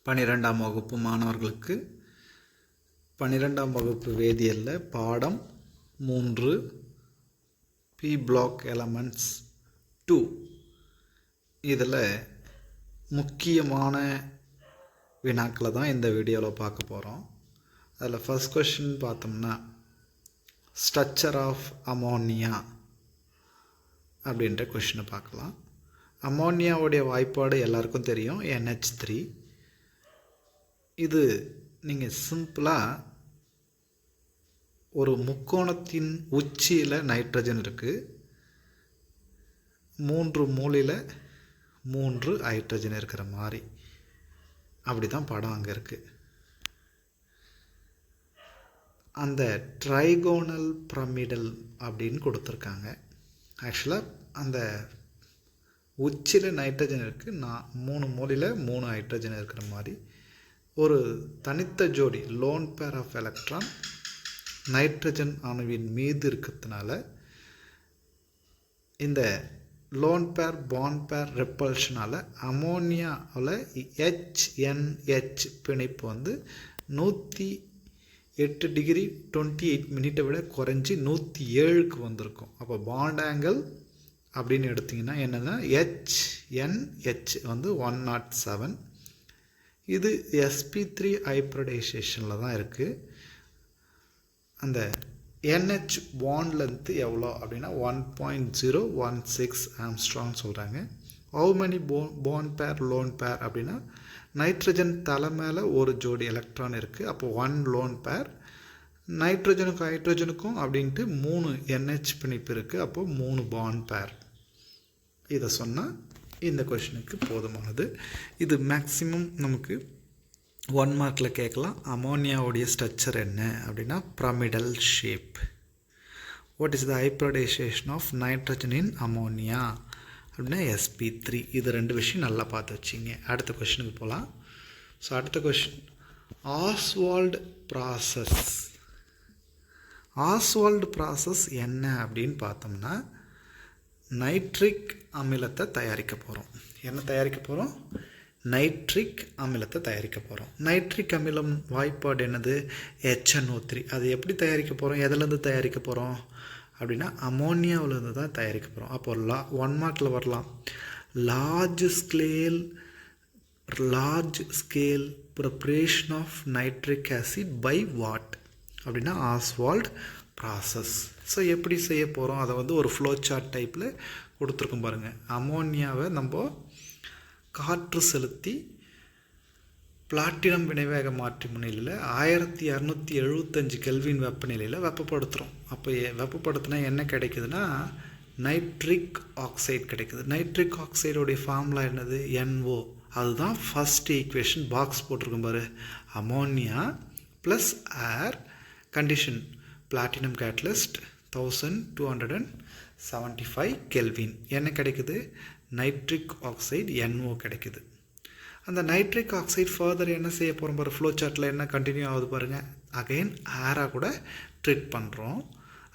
12ஆம் வகுப்பு மாணவர்களுக்கு 12ஆம் வகுப்பு வேதியியலில் பாடம் 3 பி பிளாக் எலமெண்ட்ஸ் 2 இதில் முக்கியமான வினாக்களை தான் இந்த வீடியோவில் பார்க்க போகிறோம். அதில் ஃபர்ஸ்ட் கொஸ்டின் பார்த்தோம்னா ஸ்ட்ரக்சர் ஆஃப் அமோனியா அப்படின்ற கொஷினை பார்க்கலாம். அமோனியாவுடைய வாய்ப்பாடு எல்லாருக்கும் தெரியும், NH3. இது நீங்கள் சிம்பிளாக ஒரு முக்கோணத்தின் உச்சியில் நைட்ரஜன் இருக்குது, 3 மூலையில் 3 ஹைட்ரஜன் இருக்கிற மாதிரி அப்படி தான் படம் அங்கே இருக்குது. அந்த ட்ரைகோனல் பிரமிடல் அப்படின்னு கொடுத்துருக்காங்க. ஆக்சுவலாக அந்த உச்சியில் நைட்ரஜன் இருக்குது, 3 மூலையில் 3 ஹைட்ரஜன் இருக்கிற மாதிரி ஒரு தனித்த ஜோடி lone pair of electron nitrogen அணுவின் மீது இருக்கிறதுனால இந்த லோன் பேர் பாண்ட் பேர் ரெப்பல்ஷனால் அமோனியாவில் HNH பிணைப்பு வந்து 108 டிகிரி 28 மினிட்டை விட குறைஞ்சி 107க்கு வந்திருக்கும். அப்போ பாண்ட் ஆங்கிள் அப்படின்னு எடுத்திங்கன்னா என்னென்னா HNH வந்து 107. இது sp3 ஹைப்ரிடைசேஷனில் தான் இருக்குது. அந்த NH பாண்ட் லென்த்து எவ்வளோ அப்படின்னா 1.016 ஆம்ஸ்ட்ராங் சொல்கிறாங்க. ஹவு மெனி பாண்ட் பேர் லோன் பேர் அப்படின்னா நைட்ரஜன் தலை மேலே ஒரு ஜோடி எலக்ட்ரான் இருக்குது, அப்போ 1 லோன் பேர். நைட்ரஜனுக்கும் ஹைட்ரஜனுக்கும் அப்படின்ட்டு 3 NH பிணைப்பு இருக்குது, அப்போது 3 பாண்ட் பேர். இதை சொன்னால் இந்த கொஷினுக்கு போதுமானது. இது மேக்ஸிமம் நமக்கு 1 மார்க்கில் கேட்கலாம். அமோனியாவுடைய ஸ்ட்ரக்சர் என்ன அப்படின்னா pyramidal shape. What is the hybridisation of nitrogen in ammonia அப்படின்னா sp3. இது 2 விஷயம் நல்லா பார்த்து வச்சிங்க. அடுத்த கொஷினுக்கு போகலாம். ஸோ அடுத்த question Oswald process. Oswald process என்ன அப்படின்னு பார்த்தோம்னா நைட்ரிக் அமிலத்தை தயாரிக்க போகிறோம். என்ன தயாரிக்க போகிறோம்? நைட்ரிக் அமிலத்தை தயாரிக்க போகிறோம். நைட்ரிக் அமிலம் வாய்ப்பாடு என்னது? HNO3. அது எப்படி தயாரிக்க போகிறோம், எதுலேருந்து தயாரிக்க போகிறோம் அப்படின்னா அமோனியாவிலேருந்து தான் தயாரிக்க போகிறோம். அப்போ 1 மார்க்கில் வரலாம். Large scale preparation of nitric acid by what அப்படின்னா ஆஸ்வால்ட் ப்ராசஸ். ஸோ எப்படி செய்ய போகிறோம் அதை வந்து ஒரு ஃப்ளோ சார்ட் டைப்பில் கொடுத்துருக்கோம் பாருங்கள். அமோனியாவை நம்ம காற்று செலுத்தி பிளாட்டினம் வினைவேக மாற்றி முன்னிலையில் 1275 கெல்வின் வெப்பநிலையில் வெப்பப்படுத்துகிறோம். அப்போ வெப்பப்படுத்தினா என்ன கிடைக்குதுன்னா நைட்ரிக் ஆக்சைடு கிடைக்குது. நைட்ரிக் ஆக்சைடோடைய ஃபார்முலா என்னது? NO. அதுதான் ஃபஸ்ட் ஈக்குவேஷன் பாக்ஸ் போட்டிருக்கும் பாரு. Ammonia plus air condition platinum catalyst 1275 kelvin என்ன கிடைக்குது? நைட்ரிக் ஆக்சைடு NO கிடைக்குது. அந்த நைட்ரிக் ஆக்சைடு ஃபர்தர் என்ன செய்ய போகிறோம் பாரு, ஃப்ளோ சார்ட்டில் என்ன கண்டினியூ ஆகுது பாருங்கள். அகைன் ஏராக கூட ட்ரீட் பண்ணுறோம்.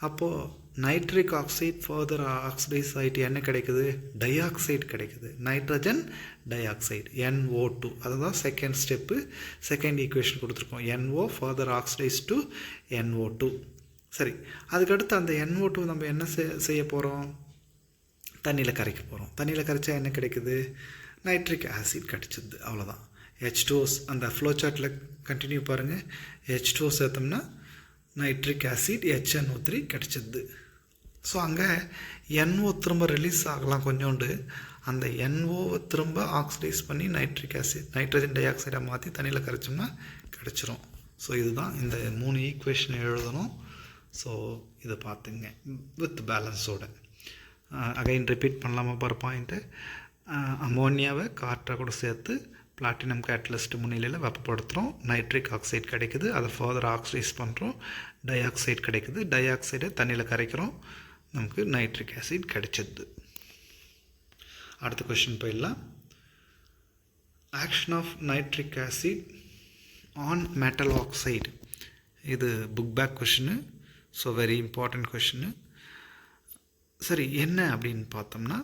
அப்போது நைட்ரிக் ஆக்சைடு ஃபர்தர் ஆக்சிடைஸ் ஆகிட்டு என்ன கிடைக்குது? டை ஆக்சைடு கிடைக்குது. Nitrogen dioxide NO2. அதுதான் செகண்ட் ஸ்டெப்பு, செகண்ட் ஈக்குவேஷன் கொடுத்துருக்கோம். NO further oxidise to NO2. சரி, அதுக்கடுத்து அந்த NO2 நம்ம என்ன செய்ய போகிறோம்? தண்ணியில் கரைக்க போகிறோம். தண்ணியில் கரைச்சா என்ன கிடைக்குது? நைட்ரிக் ஆசிட் கிடச்சிது. அவ்வளோதான். H2O அந்த ஃப்ளோ சார்ட்டில் கண்டினியூ பாருங்கள். H2O சேர்த்தோம்னா நைட்ரிக் ஆசிட் HNO3 கிடச்சிது. ஸோ அங்கே NO திரும்ப ரிலீஸ் ஆகலாம் கொஞ்சோண்டு. அந்த NOவை திரும்ப ஆக்சிடைஸ் பண்ணி நைட்ரிக் ஆசிட் நைட்ரஜன் டை ஆக்சைடாக மாற்றி தண்ணியில் கரைச்சோம்னா கிடச்சிரும். ஸோ இதுதான் இந்த 3 ஈக்குவேஷன் எழுதணும். ஸோ இதை பார்த்துங்க வித் பேலன்ஸோட. அகைன் ரிப்பீட் பண்ணலாமா பார் பாயிண்ட்டு. அமோனியாவை காற்றை கூட சேர்த்து பிளாட்டினம் கேட்டலிஸ்ட் முன்னிலையில் வெப்பப்படுத்துகிறோம். நைட்ரிக் ஆக்சைடு கிடைக்குது, அதை ஃபர்தர் ஆக்சிடைஸ் பண்ணுறோம். டை ஆக்சைடு கிடைக்குது, டை ஆக்சைடை தண்ணியில் கரைக்கிறோம், நமக்கு நைட்ரிக் ஆசிட் கிடைச்சிது. அடுத்த கொஷின் போயிடலாம். Action of nitric acid on metal oxide. இது book back question. So very important question. சரி, என்ன அப்படின்னு பார்த்தோம்னா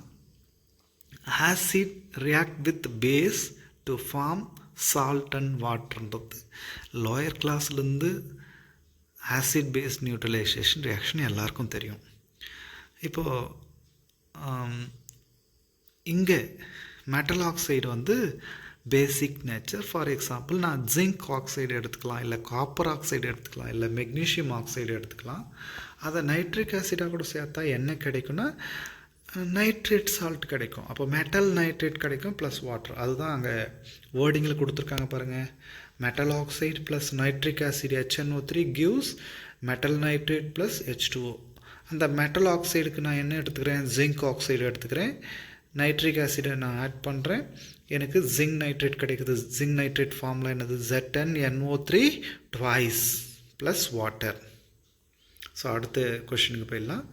acid react with base to form salt and வாட்டர்ன்றது லோயர் கிளாஸ்லேருந்து ஆசிட் பேஸ் நியூட்ரலைசேஷன் ரியாக்ஷன் எல்லாருக்கும் தெரியும். இப்போது இங்கே மெட்டல் ஆக்சைடு வந்து பேசிக் நேச்சர். ஃபார் எக்ஸாம்பிள் நான் ஜிங்க் ஆக்சைடு எடுத்துக்கலாம், இல்லை காப்பர் ஆக்சைடு எடுத்துக்கலாம், இல்லை மெக்னீஷியம் ஆக்சைடு எடுத்துக்கலாம். அதை நைட்ரிக் ஆசிடாக கூட சேர்த்தா என்ன கிடைக்குன்னா நைட்ரேட் சால்ட் கிடைக்கும். அப்போ மெட்டல் நைட்ரேட் கிடைக்கும் ப்ளஸ் வாட்டர். அதுதான் அங்கே வேர்டிங்கில் கொடுத்துருக்காங்க பாருங்கள். Metal oxide plus nitric acid HNO3 gives metal nitrate plus H2O. அந்த மெட்டல் ஆக்சைடுக்கு நான் என்ன எடுத்துக்கிறேன், ஜிங்க் ஆக்சைடு எடுத்துக்கிறேன், நைட்ரிக் ஆசிடை நான் ஆட் பண்ணுறேன், எனக்கு ஜிங்க் நைட்ரேட் கிடைக்குது. ஜிங்க் நைட்ரேட் ஃபார்முலா என்னது, ZnNO3 twice plus water. So அடுத்த கொஷினுக்கு போயிடலாம்.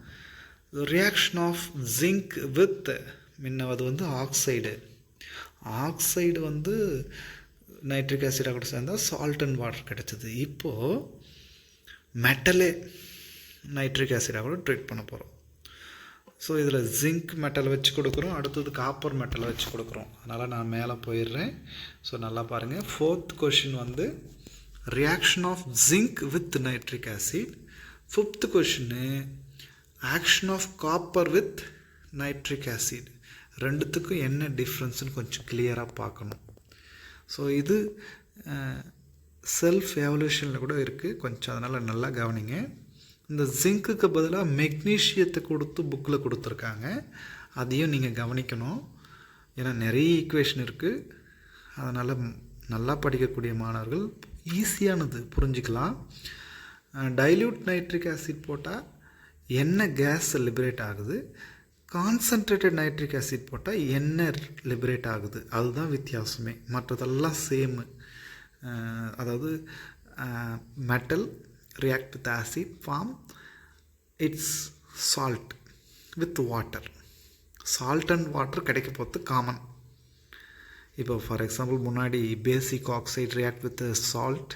ரியாக்ஷன் ஆஃப் ஜிங்க் வித் முன்னவது வந்து ஆக்சைடு வந்து நைட்ரிக் ஆசிடாக கூட சேர்ந்தால் சால்ட் அண்ட் வாட்டர் கிடச்சிது. இப்போது மெட்டலே நைட்ரிக் ஆசிடாக கூட ட்ரீட் பண்ண போகிறோம். ஸோ இதில் ஜிங்க் மெட்டல் வச்சு கொடுக்குறோம், அடுத்தது காப்பர் மெட்டலை வச்சு கொடுக்குறோம். அதனால் நான் மேலே போயிடுறேன். ஸோ நல்லா பாருங்கள். 4th கொஷின் வந்து reaction of zinc with nitric acid. 5th கொஷின்னு action of copper with nitric acid. ரெண்டுத்துக்கும் என்ன டிஃப்ரென்ஸ்னு கொஞ்சம் கிளியராக பார்க்கணும். ஸோ இது செல்ஃப் எவல்யூஷனில் கூட இருக்குது கொஞ்சம், அதனால் நல்லா கவனிங்க. இந்த ஜிங்க்குக்கு பதிலாக மெக்னீஷியத்தை கொடுத்து புக்கில் கொடுத்துருக்காங்க, அதையும் நீங்கள் கவனிக்கணும். ஏன்னா நிறைய ஈக்குவேஷன் இருக்குது, அதனால் நல்லா படிக்கக்கூடிய மாணவர்கள் ஈஸியானது புரிஞ்சிக்கலாம். டைல்யூட் நைட்ரிக் ஆசிட் போட்டால் என்ன கேஸ் லிபரேட் ஆகுது, கான்சன்ட்ரேட்டட் நைட்ரிக் ஆசிட் போட்டால் என்ன லிபரேட் ஆகுது, அதுதான் வித்தியாசமே. மற்றதெல்லாம் சேமு. அதாவது metal react with acid form its salt with water. Salt and water கிடைக்க போகிறது காமன். இப்போ ஃபார் எக்ஸாம்பிள் முன்னாடி basic oxide react with salt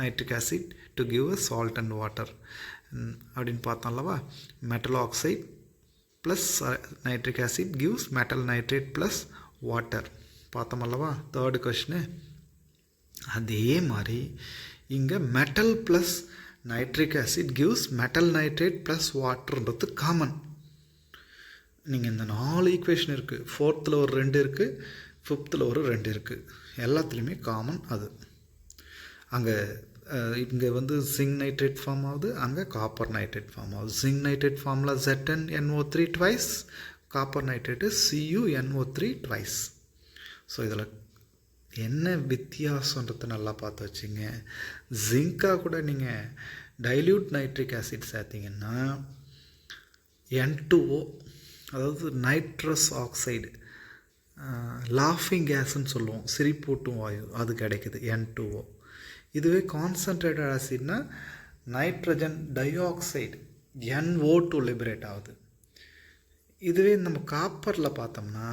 nitric acid to give a salt and water அப்படின்னு பார்த்தோம்லவா. Metal oxide plus nitric acid gives metal nitrate plus water பார்த்தோமல்லவா. 3rd question அதே மாதிரி இங்கே metal plus nitric acid gives metal nitrate plus வாட்டர்ன்றது common. நீங்கள் இந்த 4 equation இருக்குது, 4th ஒரு 2 இருக்குது, 5th ஒரு 2 இருக்குது, எல்லாத்துலேயுமே காமன் அது. அங்கே இங்கே வந்து ஜிங்க் நைட்ரேட் ஃபார்ம் ஆகுது, அங்கே காப்பர் நைட்ரேட் ஃபார்ம் ஆகுது. ஜிங்க் நைட்ரேட் ஃபார்மில் ZnNO3 twice, copper nitrate CuNO3 twice. So இதில் என்ன வித்தியாசன்றதை நல்லா பார்த்து வச்சுங்க. ஜிங்காக கூட நீங்கள் டைல்யூட் நைட்ரிக் ஆசிட் சேர்த்திங்கன்னா N2O, அதாவது நைட்ரஸ் ஆக்சைடு, லாஃபிங் கேஸ்ன்னு சொல்லுவோம், சிரிப்பூட்டும் வாயு, அது கிடைக்குது N2O. இதுவே கான்சன்ட்ரேட்டட் ஆசிட்னா nitrogen dioxide NO2 liberate ஆகுது. இதுவே நம்ம காப்பரில் பார்த்தோம்னா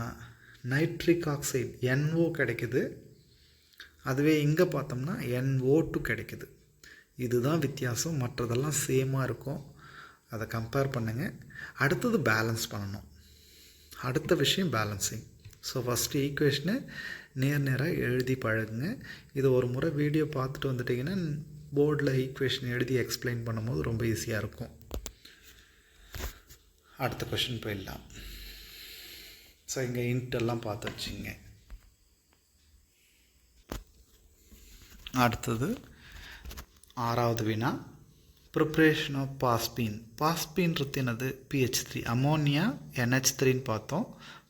நைட்ரிக் ஆக்சைடு NO கிடைக்குது, அதுவே இங்கே பார்த்தோம்னா NO2 கிடைக்குது. இதுதான் வித்தியாசம், மற்றதெல்லாம் சேமாக இருக்கும். அதை கம்பேர் பண்ணுங்கள். அடுத்தது பேலன்ஸ் பண்ணணும். அடுத்த விஷயம் பேலன்சிங். ஸோ ஃபஸ்ட்டு ஈக்குவேஷனை நேராக எழுதி பழகுங்க. இது ஒரு முறை வீடியோ பார்த்துட்டு வந்துட்டிங்கன்னா போர்டில் ஈக்குவேஷன் எழுதி எக்ஸ்பிளைன் பண்ணும்போது ரொம்ப ஈஸியாக இருக்கும். அடுத்த கொஷின் போயிடலாம். ஸோ இங்கே இன்ட்டெல்லாம் பார்த்து வச்சுங்க. அடுத்தது 6வது வினா, ப்ரிப்ரேஷன் ஆஃப் பாஸ்பீன். பாஸ்பீன்றது என்னது, PH3. அமோனியா NH3ன்னு பார்த்தோம்,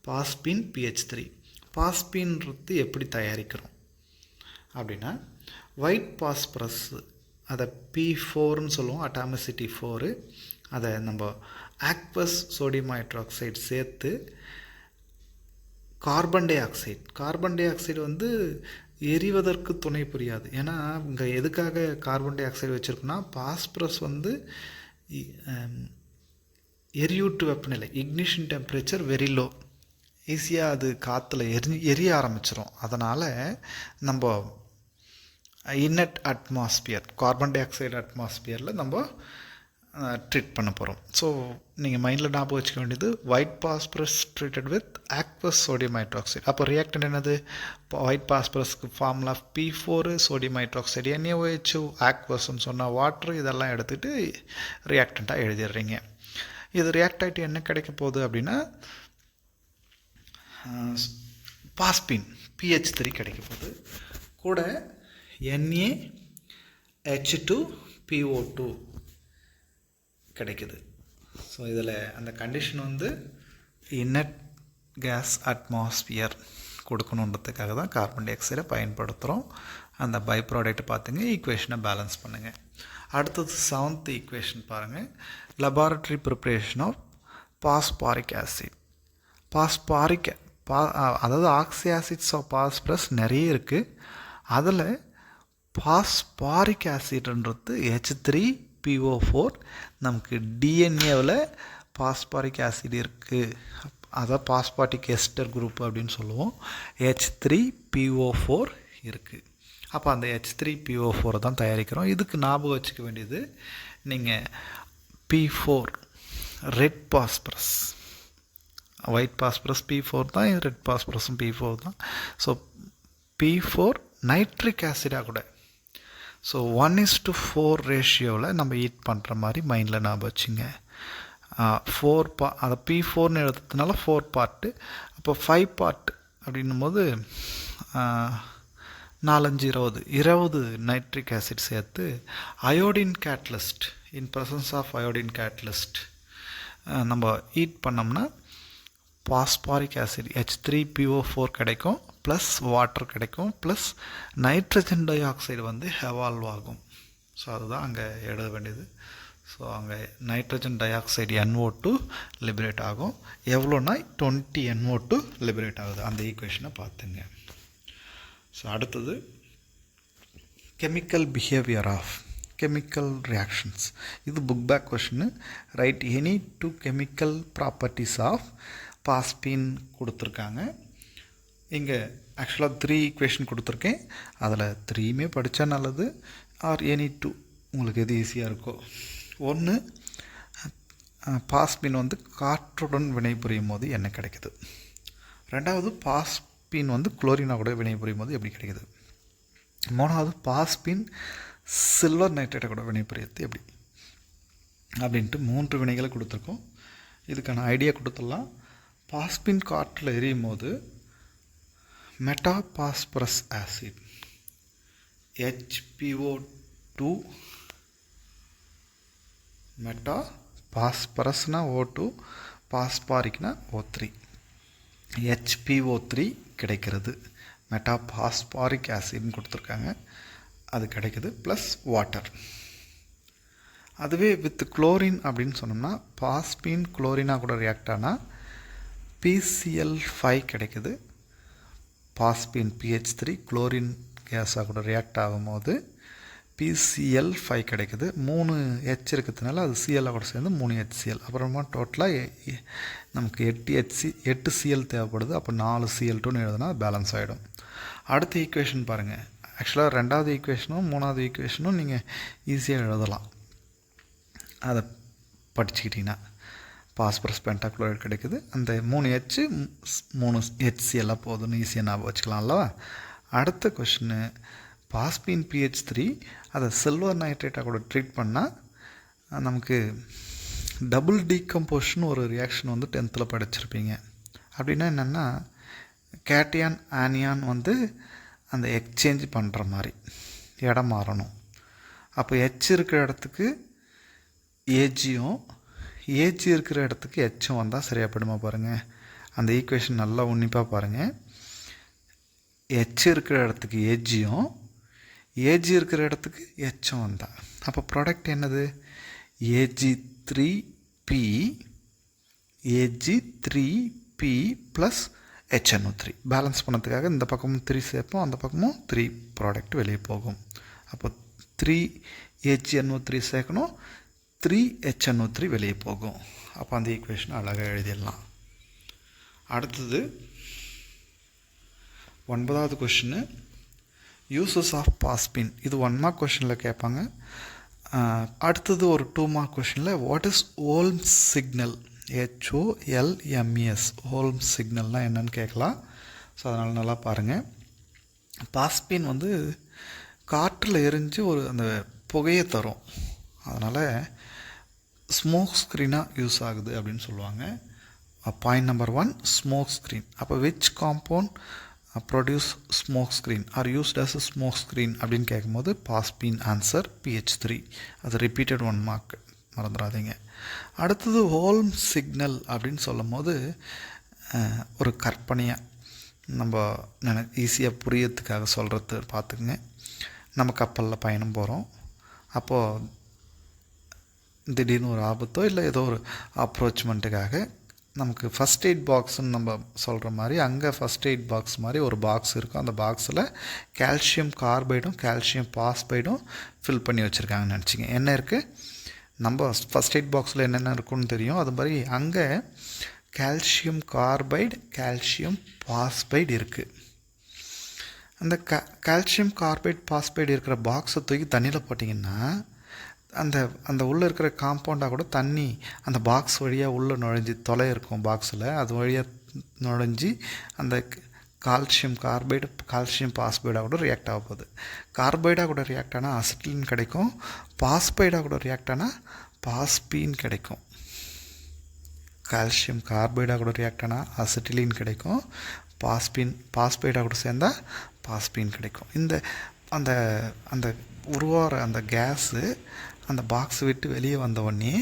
பாஸ்பீன் PH3. பாஸ்பீன்றது எப்படி தயாரிக்கிறோம் அப்படின்னா, ஒயிட் பாஸ்பரஸ் அதை P4ன்னு சொல்லுவோம், அட்டாமிசிட்டி 4. அதை நம்ம ஆக்வஸ் சோடியம் ஹைட்ராக்சைடு சேர்த்து கார்பன் டை ஆக்சைடு வந்து எரிவதற்கு துணை புரியாது. ஏன்னா இங்கே எதுக்காக கார்பன் டை ஆக்சைடு வச்சுருக்குன்னா, பாஸ்பரஸ் வந்து எரியூட்டு வெப்பநிலை, இக்னிஷன் டெம்பரேச்சர் வெரி லோ, ஈஸியாக அது காற்றுல எரிய ஆரம்பிச்சிடும். அதனால் நம்ம inert atmosphere, carbon dioxide அட்மாஸ்பியரில் நம்ம ட்ரீட் பண்ண போகிறோம். ஸோ நீங்கள் மைண்டில் ஞாபகம் வச்சுக்க வேண்டியது white phosphorus treated with aqueous sodium hydroxide. அப்போ ரியாக்டன்ட் என்னது? ஒயிட் பாஸ்பரஸ்க்கு formula P4 sodium hydroxide, NaOH ஆக்வஸ்ன்னு சொன்னால் வாட்ரு, இதெல்லாம் எடுத்துகிட்டு ரியாக்டண்ட்டாக எழுதிடுறீங்க. இது ரியாக்ட் ஆகிட்டு என்ன கிடைக்க போகுது அப்படின்னா பாஸ்பின் pH3 கிடைக்க போகுது. கூட NaH2PO2 கிடைக்குது. ஸோ இதில் அந்த கண்டிஷன் வந்து இன்னட் கேஸ் அட்மாஸ்பியர் கொடுக்கணுன்றதுக்காக தான் கார்பன் டை ஆக்சைடை பயன்படுத்துகிறோம். அந்த பை ப்ராடக்ட் பார்த்துங்க, ஈக்குவேஷனை பேலன்ஸ் பண்ணுங்கள். அடுத்தது 7th ஈக்குவேஷன் பாருங்கள். Laboratory preparation of phosphoric acid. அதாவது ஆக்சி ஆசிட்ஸ் ஆஃப் பாஸ்பரஸ் நிறைய இருக்குது. அதில் பாஸ்பாரிக் ஆசிட்ன்றது H3PO4. நமக்கு டிஎன்ஏவில் பாஸ்பாரிக் ஆசிட் இருக்குது, அதான் பாஸ்பாட்டிக் எஸ்டர் குரூப் அப்படின்னு சொல்லுவோம். H3PO4 இருக்குது. அப்போ அந்த H3PO4 தான் தயாரிக்கிறோம். இதுக்கு ஞாபகம் வச்சுக்க வேண்டியது, நீங்கள் P4 red phosphorus, white phosphorus P4 தான், ரெட் பாஸ்பரஸும் P4 தான். ஸோ P4 நைட்ரிக் ஆசிடாக கூட, ஸோ 1:4 ரேஷியோவில் நம்ம ஈட் பண்ணுற மாதிரி மைண்டில் ஞாபகம் வச்சுங்க. 4 அதை P4ன்னு எடுத்ததுனால 4 பார்ட்டு, அப்போ 5 பார்ட் அப்படின்னும் போது 4×5=20 நைட்ரிக் ஆசிட் சேர்த்து iodine catalyst, in presence of iodine catalyst நம்ம ஈட் பண்ணோம்னா பாஸ்பாரிக் ஆசிட் H3PO4 கிடைக்கும், ப்ளஸ் வாட்டர் கிடைக்கும், ப்ளஸ் நைட்ரஜன் டை ஆக்சைடு வந்து எவால்வ் ஆகும். ஸோ அதுதான் அங்கே எழுத வேண்டியது. ஸோ அங்கே nitrogen dioxide NO2 liberate ஆகும். எவ்வளோனா 20 NO2 லிபரேட் ஆகுது. அந்த ஈக்குவேஷனை பார்த்துங்க. ஸோ அடுத்தது chemical behaviour of chemical reactions. இது புக் பேக் கொஷின்னு. Right any 2 chemical properties of phosphine கொடுத்துருக்காங்க. இங்கே ஆக்சுவலாக 3 ஈக்குவேஷன் கொடுத்துருக்கேன். அதில் 3மே படித்தா நல்லது, ஆர் எனி 2 உங்களுக்கு எது ஈஸியாக இருக்கோ. ஒன்று, பாஸ்பின் வந்து காற்றுடன் வினைபுரியும் போது என்ன கிடைக்குது. ரெண்டாவது, பாஸ்பின் வந்து குளோரினா கூட வினைபுரியும் போது எப்படி கிடைக்குது. மூணாவது, பாஸ்பின் சில்வர் நைட்ரேட்டை கூட வினைபுரியது எப்படி அப்படின்ட்டு 3 வினைகளை கொடுத்துருக்கோம். இதுக்கான ஐடியா கொடுத்துடலாம். பாஸ்பின் காற்றில் எரியும் போது மெட்டாபாஸ்பரஸ் acid HPO2, meta பாஸ்பரஸ்னா O2, பாஸ்பாரிக்னா O3, HPO3 கிடைக்கிறது. மெட்டா பாஸ்பாரிக் ஆசிட்னு கொடுத்துருக்காங்க, அது கிடைக்குது, ப்ளஸ் வாட்டர். அதுவே வித் குளோரின் அப்படின்னு சொன்னோம்னா பாஸ்பின் குளோரினா கூட ரியாக்ட் ஆனால் PCl5 கிடைக்குது. பாஸ்பின் PH3 குளோரின் கேஸாக கூட ரியாக்ட் ஆகும்போது PCl5 கிடைக்குது. 3 H இருக்கிறதுனால அது Cl கூட சேர்ந்து 3 HCl. அப்புறமா டோட்டலாக நமக்கு 8 Cl தேவைப்படுது. அப்போ 4 Cl2ன்னு எழுதுனா பேலன்ஸ் ஆகிடும். அடுத்த ஈக்குவேஷன் பாருங்கள். ஆக்சுவலாக 2வது ஈக்குவேஷனும் 3வது ஈக்குவேஷனும் நீங்கள் ஈஸியாக எழுதலாம், அதை படிச்சுக்கிட்டிங்கன்னா. பாஸ்பரஸ் பென்டாக்ளோரைடு கிடைக்குது, அந்த 3H 3 HCl போதுன்னு ஈஸியாக ஞாபகம் வச்சுக்கலாம்ல. அடுத்த கொஷின்னு, பாஸ்பின் PH3 அதை சில்வர் நைட்ரேட்டாக கூட ட்ரீட் பண்ணால் நமக்கு டபுள் டீகம்போஷன் ஒரு ரியாக்ஷன் வந்து 10th படிச்சிருப்பீங்க. அப்படின்னா என்னென்னா, கேட்டியான் ஆனியான் வந்து அந்த எக்ஸ்சேஞ்ச் பண்ணுற மாதிரி இடம் மாறணும். அப்போ H இருக்கிற இடத்துக்கு ஏஜியும், ஏஜி இருக்கிற இடத்துக்கு Hம் வந்தால் சரியாக போயிடுமா பாருங்கள். அந்த ஈக்குவேஷன் நல்லா உன்னிப்பாக பாருங்கள். H இருக்கிற இடத்துக்கு ஏஜியும், ஏஜி இருக்கிற இடத்துக்கு Hம் வந்தால் அப்போ ப்ராடக்ட் என்னது? AG3P plus HNO3. பேலன்ஸ் பண்ணதுக்காக இந்த பக்கமும் 3 சேர்ப்போம், அந்த பக்கமும் 3 ப்ராடக்ட் வெளியே போகும். அப்போ 3HNO3 சேர்க்கணும், 3HNO3 வெளியே போகும். அப்போ அந்த ஈக்குவேஷன் அழகாக எழுதிடலாம். அடுத்தது 9வது கொஷின்னு, யூசஸ் ஆஃப் பாஸ்பின். இது 1 மார்க் கொஷினில் கேட்பாங்க. அடுத்தது ஒரு 2 மார்க் கொஷினில் வாட் இஸ் ஓல்ம்ஸ் சிக்னல், HOLMES, ஓல்ம்ஸ் சிக்னல்னால் என்னன்னு கேட்கலாம். ஸோ அதனால் நல்லா பாருங்கள். பாஸ்பீன் வந்து காற்றில் எரிஞ்சு ஒரு அந்த புகையை தரும், அதனால் ஸ்மோக் ஸ்க்ரீனாக யூஸ் ஆகுது அப்படின்னு சொல்லுவாங்க. Point number 1 smoke screen. அப்போ which compound produce smoke screen are used as a smoke screen அப்படின்னு கேட்கும்போது பாஸ்பீன் ஆன்சர் PH3. அது ரிப்பீட்டட் 1 மார்க், மறந்துடாதீங்க. அடுத்தது ஓல்ம்ஸ் சிக்னல் அப்படின்னு சொல்லும் போது ஒரு கற்பனையாக நம்ம ஈஸியாக புரியறதுக்காக சொல்கிறது பார்த்துக்குங்க. நம்ம கப்பலில் பயணம் போகிறோம், அப்போது திடீர்னு ஒரு ஆபத்தோ இல்லை ஏதோ ஒரு அப்ரோச்மெண்ட்டுக்காக நமக்கு ஃபஸ்ட் எய்ட் பாக்ஸுன்னு நம்ம சொல்கிற மாதிரி அங்கே ஃபஸ்ட் எய்ட் பாக்ஸ் மாதிரி ஒரு பாக்ஸ் இருக்கும். அந்த பாக்ஸில் கால்சியம் கார்பைடும் கால்சியம் பாஸ்பைடும் ஃபில் பண்ணி வச்சுருக்காங்கன்னு நினச்சிங்க. என்ன இருக்குது, நம்ம ஃபஸ்ட் எய்ட் பாக்ஸில் என்னென்ன இருக்குன்னு தெரியும், அது மாதிரி அங்கே கால்சியம் கார்பைடு கால்சியம் பாஸ்பைடு இருக்குது. அந்த கால்சியம் கார்பைடு பாஸ்பைடு இருக்கிற பாக்ஸை தூக்கி தண்ணியில் போட்டிங்கன்னா அந்த உள்ளே இருக்கிற காம்பவுண்டாக கூட தண்ணி அந்த பாக்ஸ் வழியாக உள்ளே நுழைஞ்சி தொலை இருக்கும் பாக்ஸில், அது வழியாக நுழைஞ்சி அந்த கால்சியம் கார்பைடு கால்சியம் பாஸ்பைடாக கூட ரியாக்ட் ஆக போகுது. கார்பைடாக கூட ரியாக்ட் ஆனால் அசிட்டிலின் கிடைக்கும், பாஸ்பைடாக கூட ரியாக்ட் ஆனால் பாஸ்பீன் கிடைக்கும். கால்சியம் கார்பைடாக கூட ரியாக்ட் ஆனால் அசிட்டிலின் கிடைக்கும், பாஸ்பைடாக கூட சேர்ந்தால் பாஸ்பீன் கிடைக்கும். அந்த அந்த உருவாகிற அந்த கேஸு அந்த பாக்ஸ் விட்டு வெளியே வந்தவுடனே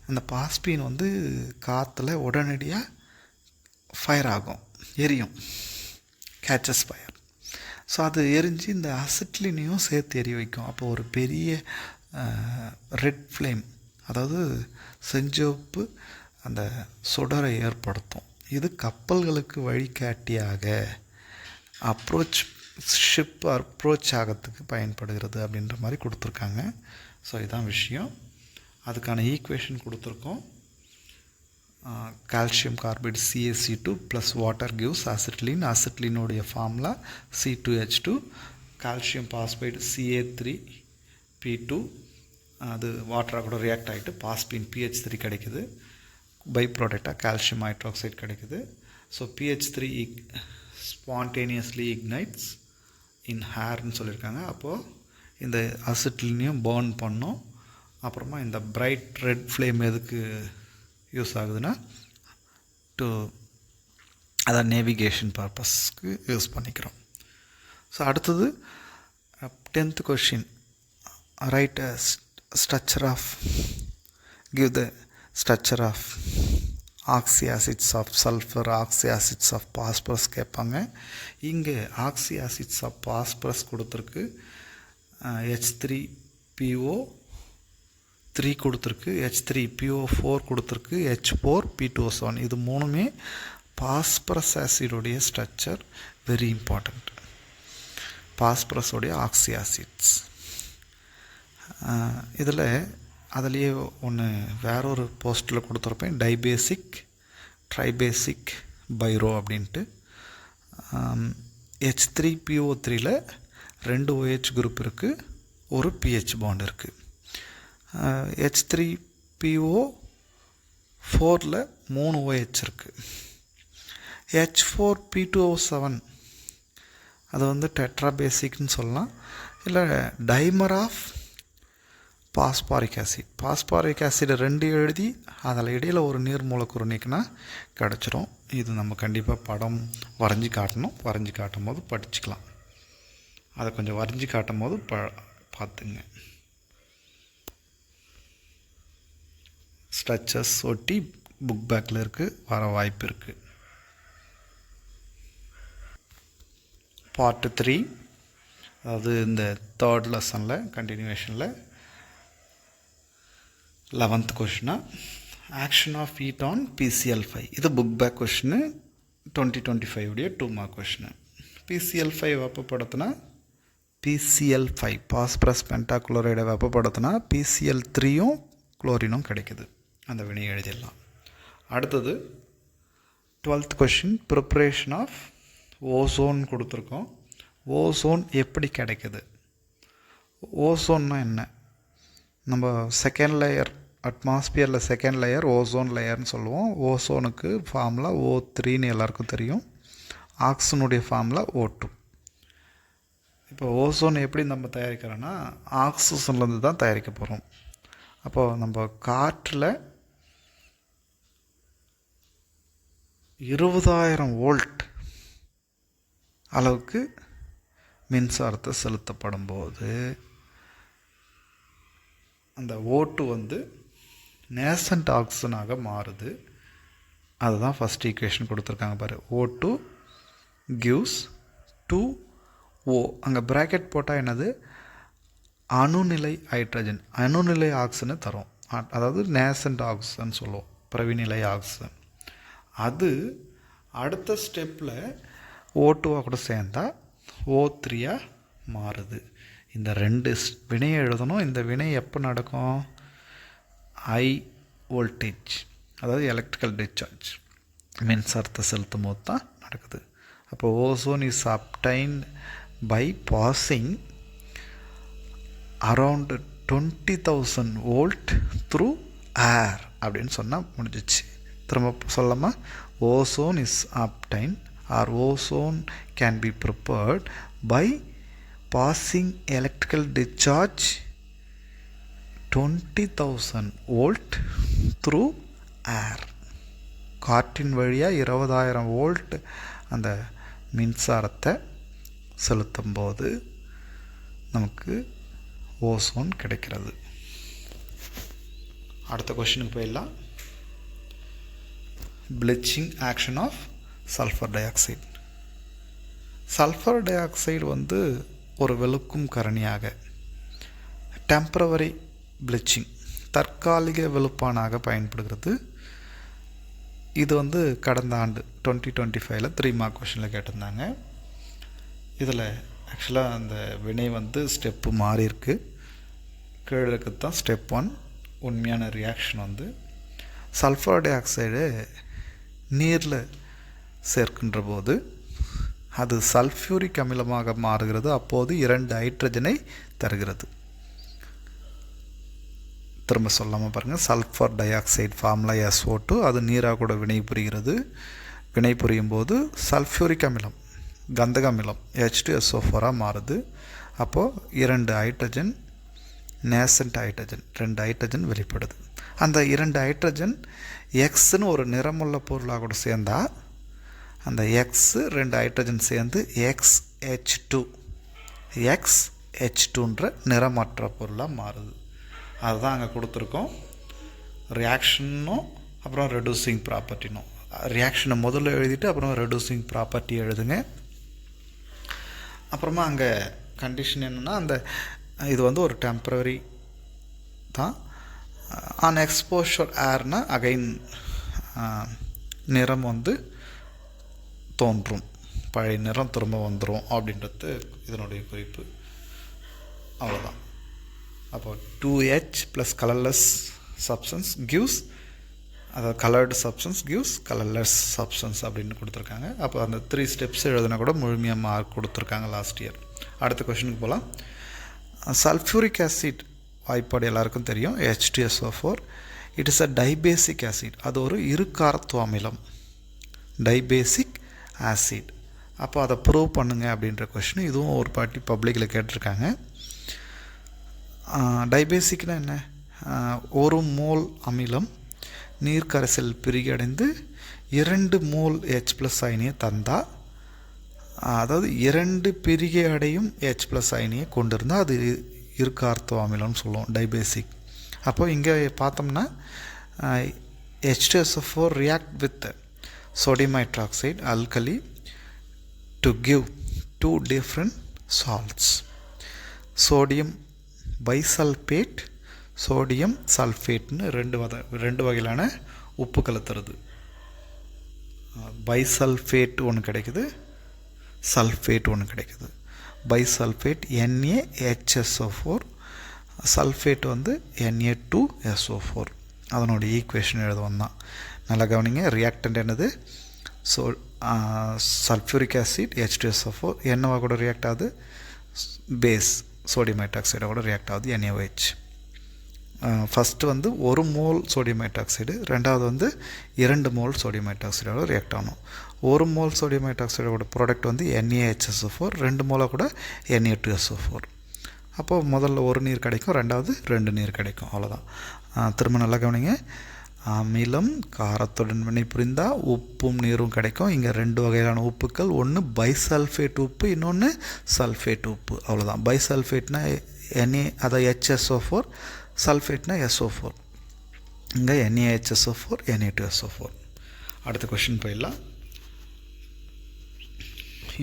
அந்த பாஸ்பீன் வந்து காற்றுல உடனடியாக ஃபயர் ஆகும், எரியும், கேச்சஸ் ஃபயர். ஸோ அது எரிஞ்சு இந்த அசிட்லினையும் சேர்த்து எரிய வைக்கும். அப்போ ஒரு பெரிய ரெட் ஃப்ளேம், அதாவது செஞ்சோப்பு அந்த சுடரை ஏற்படுத்தும். இது கப்பல்களுக்கு வழிகாட்டியாக ஷிப் அப்ரோச் ஆகிறதுக்கு பயன்படுகிறது அப்படின்ற மாதிரி கொடுத்துருக்காங்க. ஸோ இதுதான் விஷயம். அதுக்கான ஈக்குவேஷன் கொடுத்துருக்கோம். Calcium carbide CaC2 plus water gives acetylene. அசிட்லினுடைய formula C2H2. Calcium phosphide Ca3P2, அது வாட்டராக கூட ரியாக்ட் ஆகிட்டு பாஸ்பீன் PH3 கிடைக்குது. பை ப்ராடக்டாக கால்சியம் ஹைட்ராக்சைடு கிடைக்குது. So PH3 spontaneously ignites in ஹேர்னு சொல்லியிருக்காங்க. அப்போது இந்த அசிட்லினையும் பர்ன் பண்ணோம். அப்புறமா இந்த பிரைட் ரெட் ஃப்ளேம் எதுக்கு யூஸ் ஆகுதுன்னா அதை நேவிகேஷன் பர்பஸ்க்கு யூஸ் பண்ணிக்கிறோம். ஸோ அடுத்தது 10th question, write structure of give the structure of oxy acids of sulphur, oxy acids of phosphorus கேட்பாங்க. இங்கே ஆக்சி ஆசிட்ஸ் ஆஃப் பாஸ்பரஸ் கொடுத்துருக்கு, H3PO3 கொடுத்துருக்கு, H3PO4 கொடுத்துருக்கு, H4P2O7. இது மூணுமே பாஸ்பரஸ் ஆசிடோடைய ஸ்ட்ரக்சர் வெரி இம்பார்ட்டண்ட். பாஸ்பரஸோடைய ஆக்சி ஆசிட்ஸ் இதில் அதுலேயே ஒன்று வேறொரு போஸ்ட்டில் கொடுத்துருப்பேன், டைபேசிக் ட்ரைபேசிக் பைரோ அப்படின்ட்டு. H3PO3ல் 2 OH குரூப் இருக்குது, ஒரு pH பாண்ட் இருக்குது. H3PO4ல் 3 OH இருக்குது. H4P2O7 அது வந்து டெட்ராபேசிக்னு சொல்லலாம், இல்லை dimer of phosphoric acid. Phosphoric acid 2 எழுதி அதில் இடையில் ஒரு நீர் மூலக்கூறு நீக்கினா கிடச்சிரும். இது நம்ம கண்டிப்பாக படம் வரைஞ்சி காட்டணும், வரைஞ்சி காட்டும் போது படிச்சுக்கலாம். அதை கொஞ்சம் வரைஞ்சி காட்டும் போது பார்த்துங்க. ஸ்ட்ரக்சர்ஸ் ஒட்டி புக் பேக்கில் இருக்குது, வர வாய்ப்பு இருக்குது. பார்ட் 3, அதாவது இந்த 3rd லெசனில் கண்டினியூவேஷனில் 11th கொஷினா, action of heat on PCl5. இது புக் பேக் கொஷினு, 2025 உடைய 2 மார்க் கொஷினு. PCl5 வெப்பப்படுத்தினா PCl5 பாஸ்பரஸ் பென்டாக்ளோரைடை வெப்பப்படுத்தினா PCl3யும் குளோரினும் கிடைக்குது. அந்த வினை எழுதிடலாம். அடுத்தது 12th question, preparation of ozone கொடுத்துருக்கோம். ஓசோன் எப்படி கிடைக்குது? ஓசோன்னா என்ன? நம்ம செகண்ட் லேயர் அட்மாஸ்பியரில் செகண்ட் லேயர் ஓசோன் லேயர்னு சொல்லுவோம். ஓசோனுக்கு ஃபார்முலா O3ன்னு எல்லாருக்கும் தெரியும். ஆக்சிஜனுடைய ஃபார்முலா O2. இப்போ ஓசோன் எப்படி நம்ம தயாரிக்கிறோன்னா ஆக்சிஜன்லேருந்து தான் தயாரிக்க போகிறோம். அப்போது நம்ம காற்றில் 20,000 வோல்ட் அளவுக்கு மின்சாரத்தை செலுத்தப்படும் போது அந்த O2 வந்து நேசன்ட் ஆக்சிஜனாக மாறுது. அதுதான் ஃபஸ்ட் ஈக்குவேஷன் கொடுத்துருக்காங்க பாரு. O2 gives 2O. அங்கே ப்ராக்கெட் போட்டால் என்னது, அணுநிலை ஹைட்ரஜன், அணுநிலை ஆக்சிஜனை தரும். அதாவது நேசன்ட் ஆக்சிஜன் சொல்லுவோம், பிரவிநிலை ஆக்சிஜன். அது அடுத்த ஸ்டெப்பில் O2 கூட சேர்ந்தால் O3 மாறுது. இந்த ரெண்டு வினையை எழுதணும். இந்த வினை எப்போ நடக்கும், ஹை வோல்டேஜ், அதாவது எலக்ட்ரிக்கல் டிஸ்சார்ஜ், மின்சாரத்தை செலுத்தும் போது தான் நடக்குது. அப்போ ozone is obtained by passing around 20,000 volt through air அப்படின்னு சொன்னால் முடிஞ்சிச்சு. திரும்ப சொல்லாமல், ozone is obtained or ozone can be prepared by passing electrical discharge 20,000 volt through air. காற்றின் வழியாக 20,000 வோல்ட் அந்த மின்சாரத்தை செலுத்தும் போது நமக்கு ஓசோன் கிடைக்கிறது. அடுத்த கொஸ்டினுக்கு போயிடலாம். Bleaching action of sulphur dioxide. Sulphur dioxide வந்து ஒரு வெளுக்கும் கரணியாக, டெம்பரவரி ப்ளீச்சிங், தற்காலிக வெளுப்பானாக பயன்படுகிறது. இது வந்து கடந்த ஆண்டு 2025 3 மார்க் கொஷனில் கேட்டிருந்தாங்க. இதில் ஆக்சுவலாக அந்த வினை வந்து ஸ்டெப்பு மாறி இருக்கு. கீழே தான் ஸ்டெப் 1. உண்மையான ரியாக்ஷன் வந்து சல்ஃபர் டை ஆக்சைடு நீரில் சேர்க்கின்ற போது அது சல்ஃபியூரிக் அமிலமாக மாறுகிறது. அப்போது 2 ஹைட்ரஜனை தருகிறது. திரும்ப சொல்லாமல் பாருங்கள். Sulphur di oxide formula SO2, அது நீராக கூட வினை புரிகிறது. வினை புரியும் போது சல்ஃபியூரிக் அமிலம், கந்தக அமிலம் H2SO4 மாறுது. அப்போது 2 ஹைட்ரஜன், நேசன்ட் ஹைட்ரஜன், 2 ஹைட்ரஜன் வெளிப்படுது. அந்த 2 ஹைட்ரஜன் எக்ஸ்ன்னு ஒரு நிறமுள்ள பொருளாக கூட சேர்ந்தால் அந்த எக்ஸ் 2 ஹைட்ரஜன் சேர்ந்து XH2ன்ற நிறமற்ற பொருளாக மாறுது. அதுதான் அங்கே கொடுத்துருக்கோம். ரியாக்ஷனும் அப்புறம் ரெடியூசிங் ப்ராப்பர்ட்டினும். ரியாக்ஷனை முதல்ல எழுதிட்டு அப்புறம் ரெடியூசிங் ப்ராப்பர்ட்டி எழுதுங்க. அப்புறமா அங்கே கண்டிஷன் என்னென்னா, அந்த இது வந்து ஒரு டெம்பரரி தான். ஆன் எக்ஸ்போஷர் ஏர்னால் அகைன் நிறம் வந்து தோன்றும், பழைய நிறம் திரும்ப வந்துடும் அப்படின்றது இதனுடைய குறிப்பு. அவ்வளோதான். அப்போ 2H plus colourless substance gives, அதாவது coloured substance gives colourless substance அப்படின்னு கொடுத்துருக்காங்க. அப்போ அந்த 3 ஸ்டெப்ஸ் எழுதுனா கூட முழுமையாக மார்க் கொடுத்துருக்காங்க லாஸ்ட் இயர். அடுத்த கொஷனுக்கு போகலாம். சல்ஃபியூரிக் ஆசிட் வாய்ப்பாடு எல்லாருக்கும் தெரியும், H2SO4. It is a dibasic acid. அது ஒரு இருகாரத்துவ அமிலம், டைபேசிக் ஆசிட். அப்போ அதை ப்ரூவ் பண்ணுங்க அப்படின்ற கொஷின் இதுவும் ஒரு பாட்டி பப்ளிக்கில் கேட்டிருக்காங்க. டைபேசிக்னா என்ன, 1 மோல் அமிலம் நீர் கரைசல் பிரிகடைந்து 2 மோல் H+ அயனியை தந்தால், அதாவது 2 பிரிகை அடையும் H+ அயனியை கொண்டிருந்தால் அது இருகார்த்துவ அமிலம்னு சொல்லுவோம், டைபேசிக். அப்போ இங்கே பார்த்தோம்னா H2SO4 react with sodium hydroxide alkali to give 2 different salts. Sodium bisulfate, sodium sulfate னு ரெண்டு வகையிலான உப்புக்களை தருது. பைசல்ஃபேட் ஒன்று கிடைக்குது, சல்ஃபேட் ஒன்று கிடைக்குது. பைசல்ஃபேட் NaHSO4, சல்ஃபேட் வந்து Na2SO4. அதனுடைய ஈக்குவேஷன் எழுதுவோம் தான். நல்லா கவனிங்க. ரியாக்டன்ட் என்னது, சல்ஃபியூரிக் ஆசிட் H2SO4 என்னவாக கூட ரியாக்ட் ஆகுது, பேஸ் சோடியம் ஹைட்ராக்சைடாக கூட ரியாக்ட் ஆகுது NaOH. ஃபஸ்ட்டு வந்து 1 மோல் சோடியம் ஹைட்ராக்சைடு, ரெண்டாவது வந்து 2 மோல் சோடியம் ஹைட்ராக்சைடோட ரியாக்ட் ஆகணும். 1 மோல் சோடியம் ஹைட்ராக்சைடோட ப்ராடக்ட் வந்து NaHSO4, 2 மோலாக கூட Na2SO4. அப்போது முதல்ல 1 நீர் கிடைக்கும், ரெண்டாவது 2 நீர் கிடைக்கும். அவ்வளோதான். திரும்ப நல்லா கவனிங்க. அமிலம் காரத்துடன் வினைபுரிந்தால் உப்பும் நீரும் கிடைக்கும். இங்கே 2 வகையான உப்புக்கள், ஒன்று பைசல்ஃபேட் உப்பு, இன்னொன்று சல்ஃபேட் உப்பு. அவ்வளோதான். பைசல்ஃபேட்னா அதை HSO4, சல்ஃபேட்னா SO4. இங்கே NaHSO4, Na2SO4. அடுத்த கொஷின் போயிடலாம்.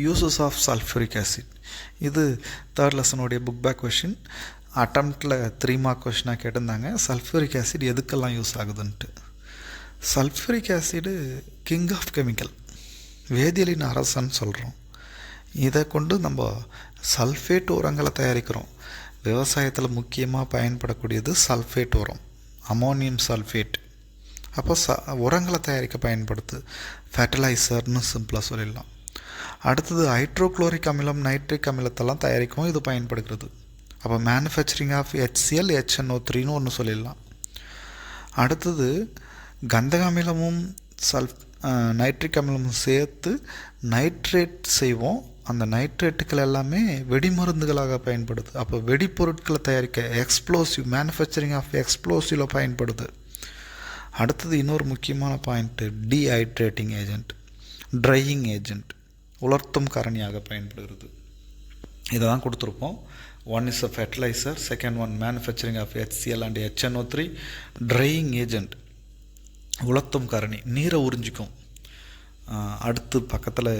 Uses of sulphuric acid. இது 3rd லெசனுடைய புக் பேக் கொஷின். அட்டம்ப்டில் 3 மார்க் கொஷினாக கேட்டிருந்தாங்க. சல்ஃபூரிக் ஆசிட் எதுக்கெல்லாம் யூஸ் ஆகுதுன்ட்டு. Sulphuric acid king of chemical, வேதியியலின் அரசன்னு சொல்கிறோம். இதை கொண்டு நம்ம சல்ஃபேட் உரங்களை தயாரிக்கிறோம். விவசாயத்தில் முக்கியமாக பயன்படக்கூடியது சல்ஃபேட் உரம், அமோனியம் சல்ஃபேட். அப்போ உரங்களை தயாரிக்க பயன்படுத்து, ஃபெர்டிலைசர்னு சிம்பிளாக சொல்லிடலாம். அடுத்தது ஹைட்ரோக்ளோரிக் அமிலம், நைட்ரிக் அமிலத்தெல்லாம் தயாரிக்கவும் இது பயன்படுகிறது. அப்போ மேனுஃபேக்சரிங் ஆஃப் HCl, HNO3ன்னு ஒன்று சொல்லிடலாம். அடுத்தது கந்தக அமிலமும் நைட்ரிக் அமிலமும் சேர்த்து நைட்ரேட் செய்வோம். அந்த நைட்ரேட்டுகள் எல்லாமே வெடிமருந்துகளாக பயன்படுது. அப்போ வெடிப்பொருட்களை தயாரிக்க எக்ஸ்ப்ளோசிவ், மேனுஃபேக்சரிங் ஆஃப் எக்ஸ்ப்ளோசிவில் பயன்படுது. அடுத்தது இன்னொரு முக்கியமான point, dehydrating agent, drying agent, உலர்த்தும் காரணியாக பயன்படுகிறது. இதை தான் கொடுத்துருப்போம். 1 is a fertilizer, second one manufacturing of HCl and HNO3, drying agent, உலர்த்தும் காரணி, நீரை உறிஞ்சிக்கும். அடுத்து பக்கத்தில்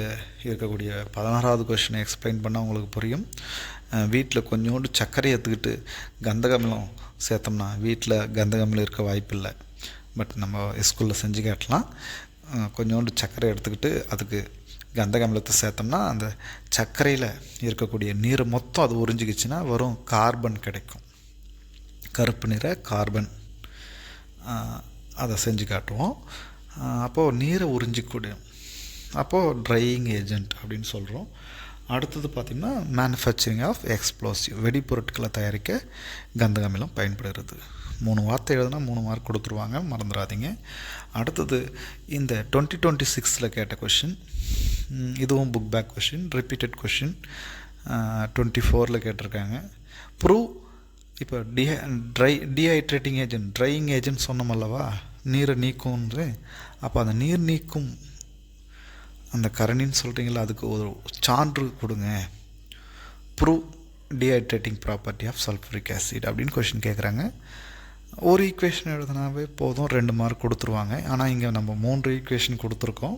இருக்கக்கூடிய 16வது கொஷினை எக்ஸ்பிளைன் பண்ணால் உங்களுக்கு புரியும். வீட்டில் கொஞ்சோண்டு சர்க்கரை எடுத்துக்கிட்டு கந்தகமிலம் சேர்த்தோம்னா வீட்டில் கந்தகமிலம் இருக்க வாய்ப்பில்லை. பட் நம்ம ஸ்கூலில் செஞ்சு காட்டலாம். கொஞ்சோண்டு சர்க்கரை எடுத்துக்கிட்டு அதுக்கு கந்தகமிலத்தை சேர்த்தோம்னா அந்த சர்க்கரையில் இருக்கக்கூடிய நீரை மொத்தம் அது உறிஞ்சிக்கிச்சுன்னா வரும் கார்பன் கிடைக்கும், கருப்பு நிற கார்பன். அதை செஞ்சு காட்டுவோம். அப்போது நீரை உறிஞ்சிக்கூடிய, அப்போது ட்ரையிங் ஏஜெண்ட் அப்படின்னு சொல்கிறோம். அடுத்தது பார்த்திங்கன்னா மேனுஃபேக்சரிங் ஆஃப் எக்ஸ்ப்ளோசிவ், வெடிப்பொருட்களை தயாரிக்க கந்தகமிலம் பயன்படுகிறது. 3 வார்த்தை எழுதுனா 3 மார்க் கொடுத்துருவாங்க, மறந்துடாதீங்க. அடுத்தது இந்த 2026 கேட்ட கொஷின், இதுவும் book back question, repeated question. 24 கேட்டிருக்காங்க. ப்ரூவ், இப்போ டீஹைட்ரேட்டிங் ஏஜென்ட், ட்ரையிங் ஏஜென்ட் சொன்னோம் அல்லவா, நீரை நீக்கும்ன்று. அப்போ அந்த நீர் நீக்கும் அந்த கரணின்னு சொல்கிறீங்களா, அதுக்கு ஒரு சான்று கொடுங்க. Prove dehydrating property of sulphuric acid அப்படின்னு கொஷின் கேட்குறாங்க. ஒரு ஈக்குவேஷன் எழுதுனாவே போதும், 2 மார்க் கொடுத்துருவாங்க. ஆனால் இங்கே நம்ம 3 ஈக்குவேஷன் கொடுத்துருக்கோம்.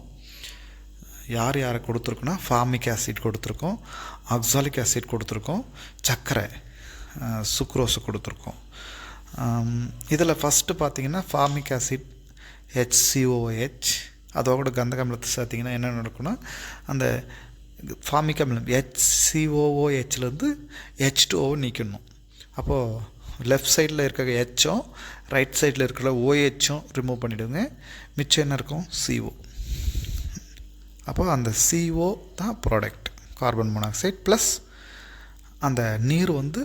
யார் யாரை கொடுத்துருக்கோன்னா, ஃபார்மிக் ஆசிட் கொடுத்துருக்கோம், ஆக்சாலிக் ஆசிட் கொடுத்துருக்கோம், சர்க்கரை சுக்ரோஸு கொடுத்துருக்கோம். இதில் ஃபஸ்ட்டு பார்த்திங்கன்னா ஃபார்மிக் ஆசிட் HCOH, அதோட கந்தக அமிலத்தை சேர்த்திங்கன்னா என்ன நடக்குன்னா, அந்த ஃபார்மிக் அமிலம் HCOOHலேருந்து H2O நீக்கணும். அப்போது லெஃப்ட் சைடில் இருக்கிற ஹெச்சும் ரைட் சைடில் இருக்கிற OHும் ரிமூவ் பண்ணிவிடுங்க. மிச்சம் என்ன இருக்கும், CO. அப்போது அந்த CO தான் ப்ராடக்ட், கார்பன் மோனாக்சைடு ப்ளஸ் அந்த நீர் வந்து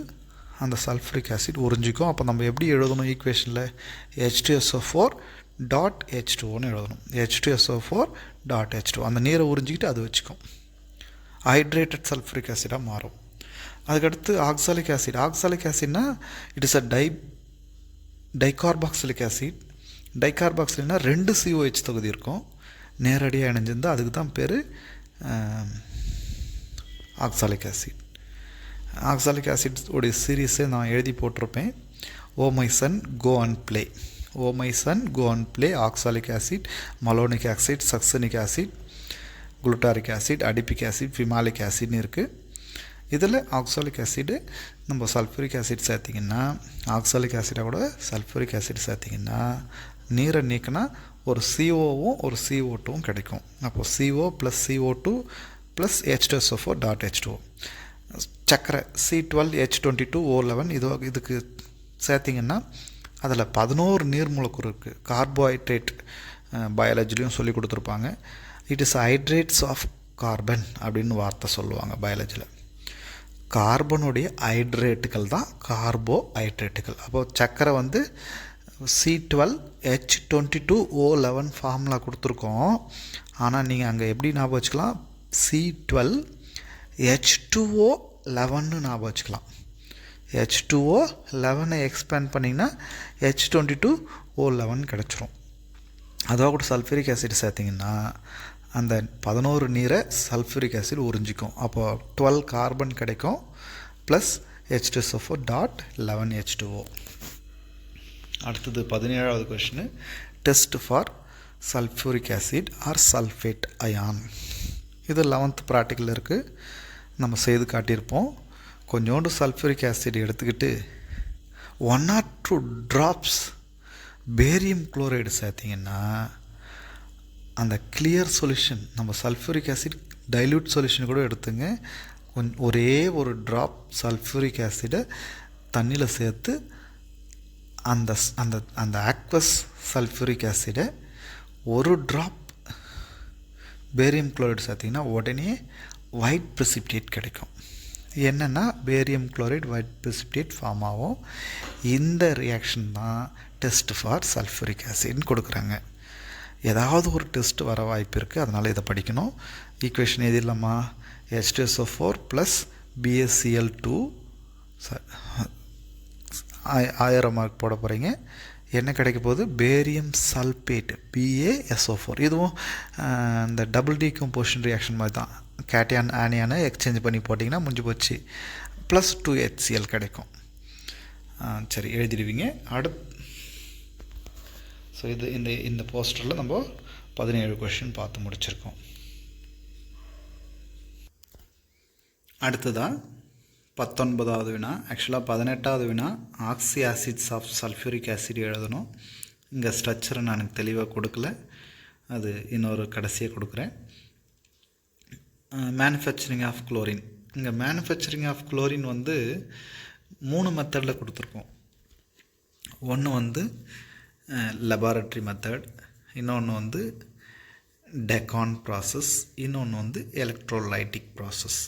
அந்த சல்ஃபூரிக் ஆசிட் உறிஞ்சிக்கும். அப்போ நம்ம எப்படி எழுதணும் ஈக்குவேஷனில், H2SO4 டாட் H2Oன்னு எழுதணும். H2SO4 டாட் H2O, அந்த நீரை உறிஞ்சிக்கிட்டு அது வச்சுக்கும், ஹைட்ரேட்டட் சல்ஃபூரிக் ஆசிடாக மாறும். அதுக்கடுத்து ஆக்சாலிக் ஆசிட். ஆக்சாலிக் ஆசிட்னா it is a dicarboxylic acid. டைகார்பாக்சில்னா 2 COH தொகுதி இருக்கும், நேரடியாக இணைஞ்சிருந்தால் அதுக்கு தான் பேர் ஆக்சாலிக் ஆசிட். ஆக்சாலிக் ஆசிட் உடைய சீரீஸை நான் எழுதி போட்டிருப்பேன். Oh my son go and play, oh my son go and play, oxalic acid, malonic acid, succinic acid, glutaric acid, adipic acid, pimelic ஆசிட்னு இருக்குது. இதில் ஆக்சாலிக் ஆசிடு நம்ம சல்ஃபூரிக் ஆசிட் சேர்த்திங்கன்னா, ஆக்சாலிக் ஆசிடை கூட சல்ஃபூரிக் ஆசிட் சேர்த்திங்கன்னா நீரை நீக்கினா ஒரு COவும் ஒரு CO2வும் கிடைக்கும். அப்போது CO + CO2 + H2SO4 dot H2O. சக்கரை C12H22O11 இதுக்கு சேர்த்திங்கன்னா அதில் 11 நீர் மூலக்கூறு இருக்குது. கார்போஹைட்ரேட் பயாலஜிலையும் சொல்லி கொடுத்துருப்பாங்க. It is hydrates of carbon அப்படின்னு வார்த்தை சொல்லுவாங்க பயாலஜியில். கார்பனுடைய ஹைட்ரேட்டுகள் தான் கார்போஹைட்ரேட்டுகள். அப்போது சர்க்கரை வந்து C12H22O11 ஃபார்முலா கொடுத்துருக்கோம். ஆனால் நீங்கள் அங்கே எப்படி ஞாபகம் வச்சுக்கலாம், C12H2O11 ஞாபகம் வச்சுக்கலாம். H2O11 எக்ஸ்பேண்ட் பண்ணிங்கன்னா H22O11 கிடச்சிரும். அதோட கூட சல்ஃபூரிக் ஆசிட் சேர்த்திங்கன்னா அந்த 11 நீரை சல்ஃபூரிக் ஆசிட் உறிஞ்சிக்கும். அப்போது 12 கார்பன் கிடைக்கும் ப்ளஸ் H2SO4.11H2O. அடுத்தது 17வது question, test for sulphuric acid or sulphate ion. இது 11th ப்ராக்டிக்கல் இருக்குது, நம்ம செய்து காட்டியிருப்போம். கொஞ்சோண்டு சல்ஃபூரிக் ஆசிட் எடுத்துக்கிட்டு 1 or 2 drops பேரியம் குளோரைடு சேர்த்திங்கன்னா அந்த கிளியர் சொல்யூஷன், நம்ம சல்ஃபூரிக் ஆசிட் டைல்யூட் சொல்யூஷன் கூட எடுத்துங்க, ஒரே ஒரு ட்ராப் சல்ஃபூரிக் ஆசிடை தண்ணியில் சேர்த்து அந்த அந்த அந்த ஆக்வஸ் சல்ஃபூரிக் ஆசிடை ஒரு ட்ராப் பேரியம் குளோரைடு சேர்த்திங்கன்னா உடனே ஒயிட் ப்ரெசிபிடேட் கிடைக்கும். என்னென்னா barium chloride white precipitate form ஆகும். இந்த ரியாக்ஷன் தான் டெஸ்ட் ஃபார் சல்ஃபூரிக் ஆசிட்னு கொடுக்குறாங்க. ஏதாவது ஒரு டெஸ்ட் வர வாய்ப்பு இருக்குது, அதனால் இதை படிக்கணும். ஈக்குவேஷன் எது இல்லைம்மா, H2SO4 ப்ளஸ் BaCl2 1000 மார்க் போட போகிறீங்க. என்ன கிடைக்க போகுது, பேரியம் சல்பேட் BaSO4. இதுவும் இந்த டபுள் டீகம்போசிஷன் ரியாக்ஷன் மாதிரி தான், கேட்டியான் ஆனியான எக்ஸ்சேஞ்ச் பண்ணி போட்டிங்கன்னா முடிஞ்சு போச்சு, ப்ளஸ் 2HCl கிடைக்கும். சரி, எழுதிடுவீங்க. ஸோ இது இந்த போஸ்டரில் நம்ம 17 கொஷின் பார்த்து முடிச்சிருக்கோம். அடுத்ததாக 19வது வினா, ஆக்சுவலாக 18வது வினா ஆக்சி ஆசிட்ஸ் ஆஃப் சல்ஃபூரிக் ஆசிட் எழுதணும். இங்கே ஸ்ட்ரக்சரை நான் தெளிவாக கொடுக்கல, அது இன்னொரு கடைசியாக கொடுக்குறேன். மேனுஃபேக்சரிங் ஆஃப் குளோரின், இங்கே மேனுஃபேக்சரிங் ஆஃப் குளோரின் வந்து 3 மெத்தடில் கொடுத்துருக்கோம். ஒன்று வந்து லெபார்ட்ரி மெத்தட், இன்னொன்று வந்து டெக்கான் ப்ராசஸ், இன்னொன்று வந்து எலக்ட்ரோலைட்டிக் ப்ராசஸ்.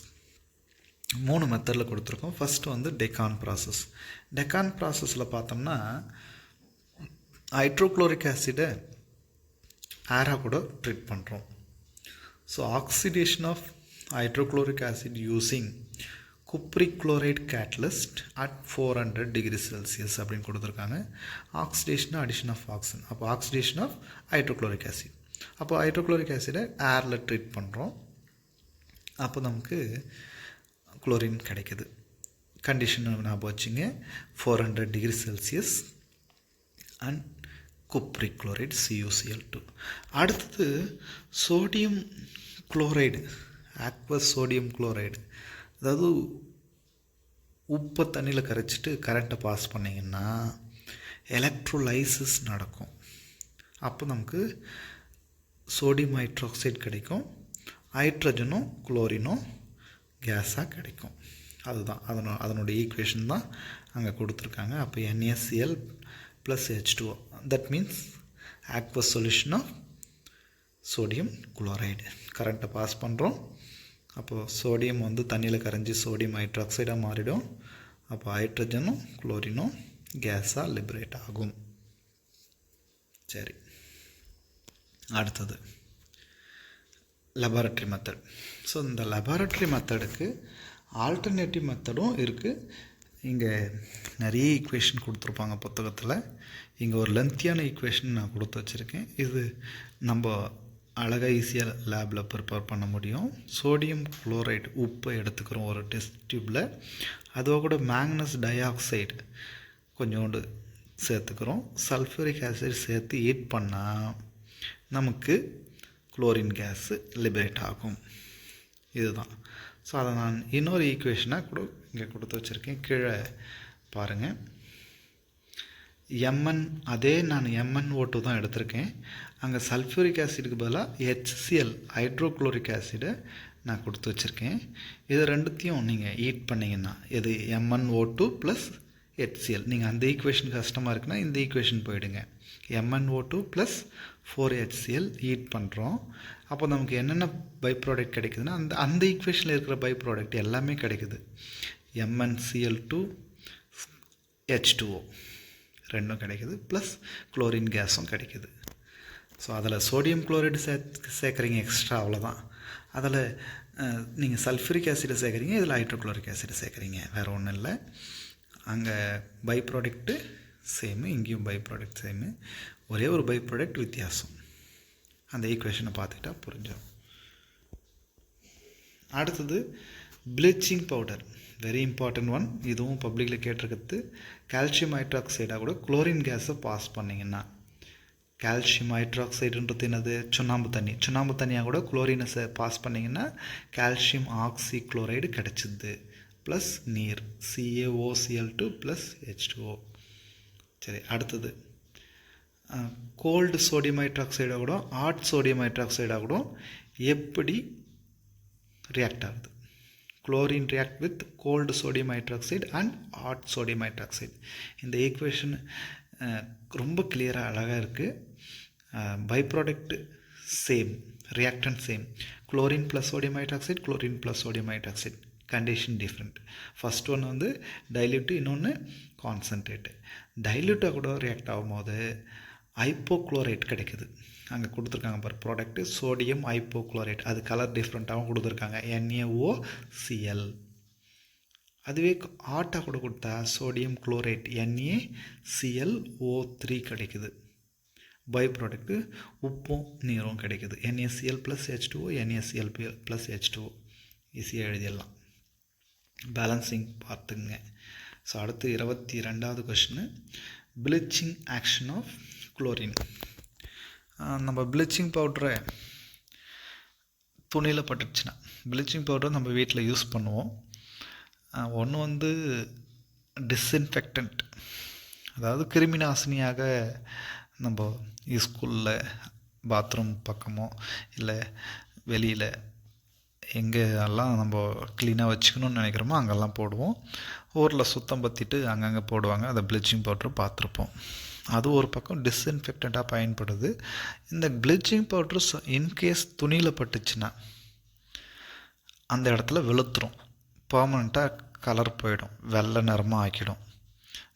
3 மெத்தடில் கொடுத்துருக்கோம். ஃபஸ்ட்டு வந்து டெக்கான் ப்ராசஸ். டெக்கான் ப்ராசஸில் பார்த்தோம்னா ஹைட்ரோக்ளோரிக் ஆசிடை ஏராக கூட ட்ரீட் பண்ணுறோம். So oxidation of hydrochloric acid using cupric chloride catalyst at 400 degree Celsius அப்படின்னு கொடுத்துருக்காங்க. ஆக்சிடேஷன் அடிஷன் ஆஃப் ஆக்சிஜன், அப்போ ஆக்சிடேஷன் ஆஃப் ஹைட்ரோக்ளோரிக் ஆசிட். அப்போ ஹைட்ரோக்ளோரிக் ஆசிடை ஏரில் ட்ரீட் பண்ணுறோம், அப்போ நமக்கு குளோரின் கிடைக்குது. கண்டிஷன் ஞாபகம் வச்சுங்க, 400 degree Celsius and cupric chloride CuCl2. அடுத்தது sodium chloride, aqueous sodium chloride, அதாவது உப்பை தண்ணியில் கரைச்சிட்டு கரண்ட்டை பாஸ் பண்ணிங்கன்னா எலக்ட்ரோலைசிஸ் நடக்கும். அப்போ நமக்கு சோடியம் ஹைட்ராக்சைடு கிடைக்கும், ஹைட்ரஜனும் குளோரினும் கேஸாக கிடைக்கும். அதுதான் அதனுடைய ஈக்குவேஷன் தான் அங்கே கொடுத்துருக்காங்க. அப்போ NaCl plus H2O, that means aqueous solution of sodium chloride. கரண்ட்டை பாஸ் பண்ணுறோம், அப்போது சோடியம் வந்து தண்ணியில் கரைஞ்சி சோடியம் ஹைட்ராக்சைடாக மாறிடும். அப்போ ஹைட்ரஜனும் குளோரினும் கேஸாக லிபரேட் ஆகும். சரி, அடுத்தது லெபார்ட்ரி மெத்தட். ஸோ இந்த லெபார்ட்ரி மெத்தடுக்கு ஆல்டர்னேட்டிவ் மெத்தடும் இருக்குது. இங்கே நிறைய ஈக்குவேஷன் கொடுத்துருப்பாங்க புத்தகத்தில். இங்கே ஒரு லென்த்தியான ஈக்குவேஷன் நான் கொடுத்து வச்சுருக்கேன். இது நம்ம அழகாக ஈஸியாக லேபில் ப்ரிப்பேர் பண்ண முடியும். சோடியம் குளோரைடு உப்பை எடுத்துக்கிறோம் ஒரு டெஸ்ட் டியூப்பில், அதோட கூட மேக்னஸ் டை ஆக்சைடு கொஞ்சோண்டு சேர்த்துக்கிறோம். சல்ஃபூரிக் ஆசிட் சேர்த்து ஹீட் பண்ணால் நமக்கு குளோரின் கேஸு லிபரேட் ஆகும். இதுதான். ஸோ அதை நான் இன்னொரு ஈக்குவேஷனாக கூட இங்கே கொடுத்து வச்சுருக்கேன், கீழே பாருங்கள். Mn, அதே நான் MnO2 தான் எடுத்திருக்கேன். அங்கே சல்ஃபூரிக் ஆசிடுக்கு பதிலாக HCl ஹைட்ரோக்ளோரிக் ஆசிடை நான் கொடுத்து வச்சுருக்கேன். இது ரெண்டுத்தையும் நீங்கள் ஹீட் பண்ணிங்கன்னா இது MnO2 ப்ளஸ் HCl. நீங்கள் அந்த ஈக்குவேஷன் கஷ்டமாக இருக்குன்னா இந்த ஈக்குவேஷன் போயிடுங்க. MnO2 ப்ளஸ் 4HCl ஹீட் பண்ணுறோம். அப்போ நமக்கு என்னென்ன பை ப்ராடக்ட் கிடைக்குதுன்னா அந்த ஈக்குவேஷனில் இருக்கிற பை ப்ராடக்ட் எல்லாமே கிடைக்குது. MnCl2 H2O ரெண்டும் கிடைக்குது, ப்ளஸ் குளோரின் கேஸும் கிடைக்குது. ஸோ அதில் சோடியம் குளோரைடு சேர்க்குறீங்க எக்ஸ்ட்ரா, அவ்வளோதான். அதில் நீங்கள் சல்ஃபூரிக் ஆசிட் சேர்க்குறீங்க, இதில் ஹைட்ரோக்ளோரிக் ஆசிட் சேர்க்குறீங்க, வேறு ஒன்றும் இல்லை. அங்கே பை ப்ராடக்ட்டு சேமு, இங்கேயும் பை ப்ராடக்ட் சேமு, ஒரே ஒரு பை ப்ராடக்ட் வித்தியாசம். அந்த ஈக்குவேஷனை பார்த்துக்கிட்டா புரிஞ்சிடும். அடுத்தது bleaching powder, very important one. இதுவும் பப்ளிக்கில் கேட்டிருக்கிறது. கால்சியம் ஹைட்ராக்சைடாக கூட குளோரின் கேஸை பாஸ் பண்ணிங்கன்னா, கால்சியம் ஹைட்ராக்சைடுன்றது என்னது, சுண்ணாம்பு தண்ணி. சுண்ணாம்பு தண்ணியாக கூட குளோரினை பாஸ் பண்ணிங்கன்னா கால்சியம் ஆக்சி குளோரைடு கிடச்சிது, ப்ளஸ் நீர் CaOCl2 ப்ளஸ் H2O. சரி, அடுத்தது கோல்டு சோடியம் ஹைட்ராக்சைடாக கூட ஹாட் சோடியம் ஹைட்ராக்சைடாக கூட எப்படி ரியாக்ட் ஆகுது. Chlorine react with cold sodium hydroxide and hot sodium hydroxide. இந்த ஈக்குவேஷன் ரொம்ப கிளியராக அழகாக இருக்குது. By product same, reactant same. Chlorine plus sodium hydroxide, chlorine plus sodium hydroxide, condition different. First ஒன்று வந்து டைல்யூட்டு, இன்னொன்று கான்சன்ட்ரேட்டு. டைல்யூட்டாக கூட ரியாக்ட் ஆகும்போது ஹைப்போக்ளோரைட் கிடைக்குது. அங்கே கொடுத்துருக்காங்க பாரு ப்ராடக்ட்டு, சோடியம் ஹைப்போக்ளோரைட். அது கலர் டிஃப்ரெண்ட்டாகவும் கொடுத்துருக்காங்க, NaOCl. அதுவே ஹாட்டாக கூட கொடுத்தா சோடியம் குளோரைட், NaClO3 கிடைக்குது. பை ப்ராடக்ட்டு உப்பும் நீரும் கிடைக்குது, NaCl plus H2O, NaCl plus H2O. ஈஸியாக எழுதிடலாம். பேலன்சிங் பார்த்துங்க. ஸோ அடுத்து 22வது question, bleaching action of chlorine. நம்ம ப்ளீச்சிங் பவுட்ரை துணியில் பட்டுச்சுன்னா, ப்ளீச்சிங் பவுடரை நம்ம வீட்டில் யூஸ் பண்ணுவோம். ஒன்று வந்து டிஸ்இன்ஃபெக்டன்ட், அதாவது கிருமி நாசினியாக நம்ம ஸ்கூலில் பாத்ரூம் பக்கமோ இல்லை வெளியில் எங்கெல்லாம் நம்ம க்ளீனாக வச்சுக்கணும்னு நினைக்கிறோமோ அங்கெல்லாம் போடுவோம். ஊரில் சுத்தம் பற்றிட்டு அங்கங்கே போடுவாங்க, அதை ப்ளீச்சிங் பவுட்ரு பார்த்துருப்போம். அது ஒரு பக்கம் டிஸ்இன்ஃபெக்டண்ட்டாக பயன்படுது. இந்த ப்ளீச்சிங் பவுட்ரு இன்கேஸ் துணியில் பட்டுச்சுன்னா அந்த இடத்துல வெளுத்துரும், பர்மனெண்ட்டாக கலர் போயிடும், வெள்ளை நிறமாக ஆக்கிடும்.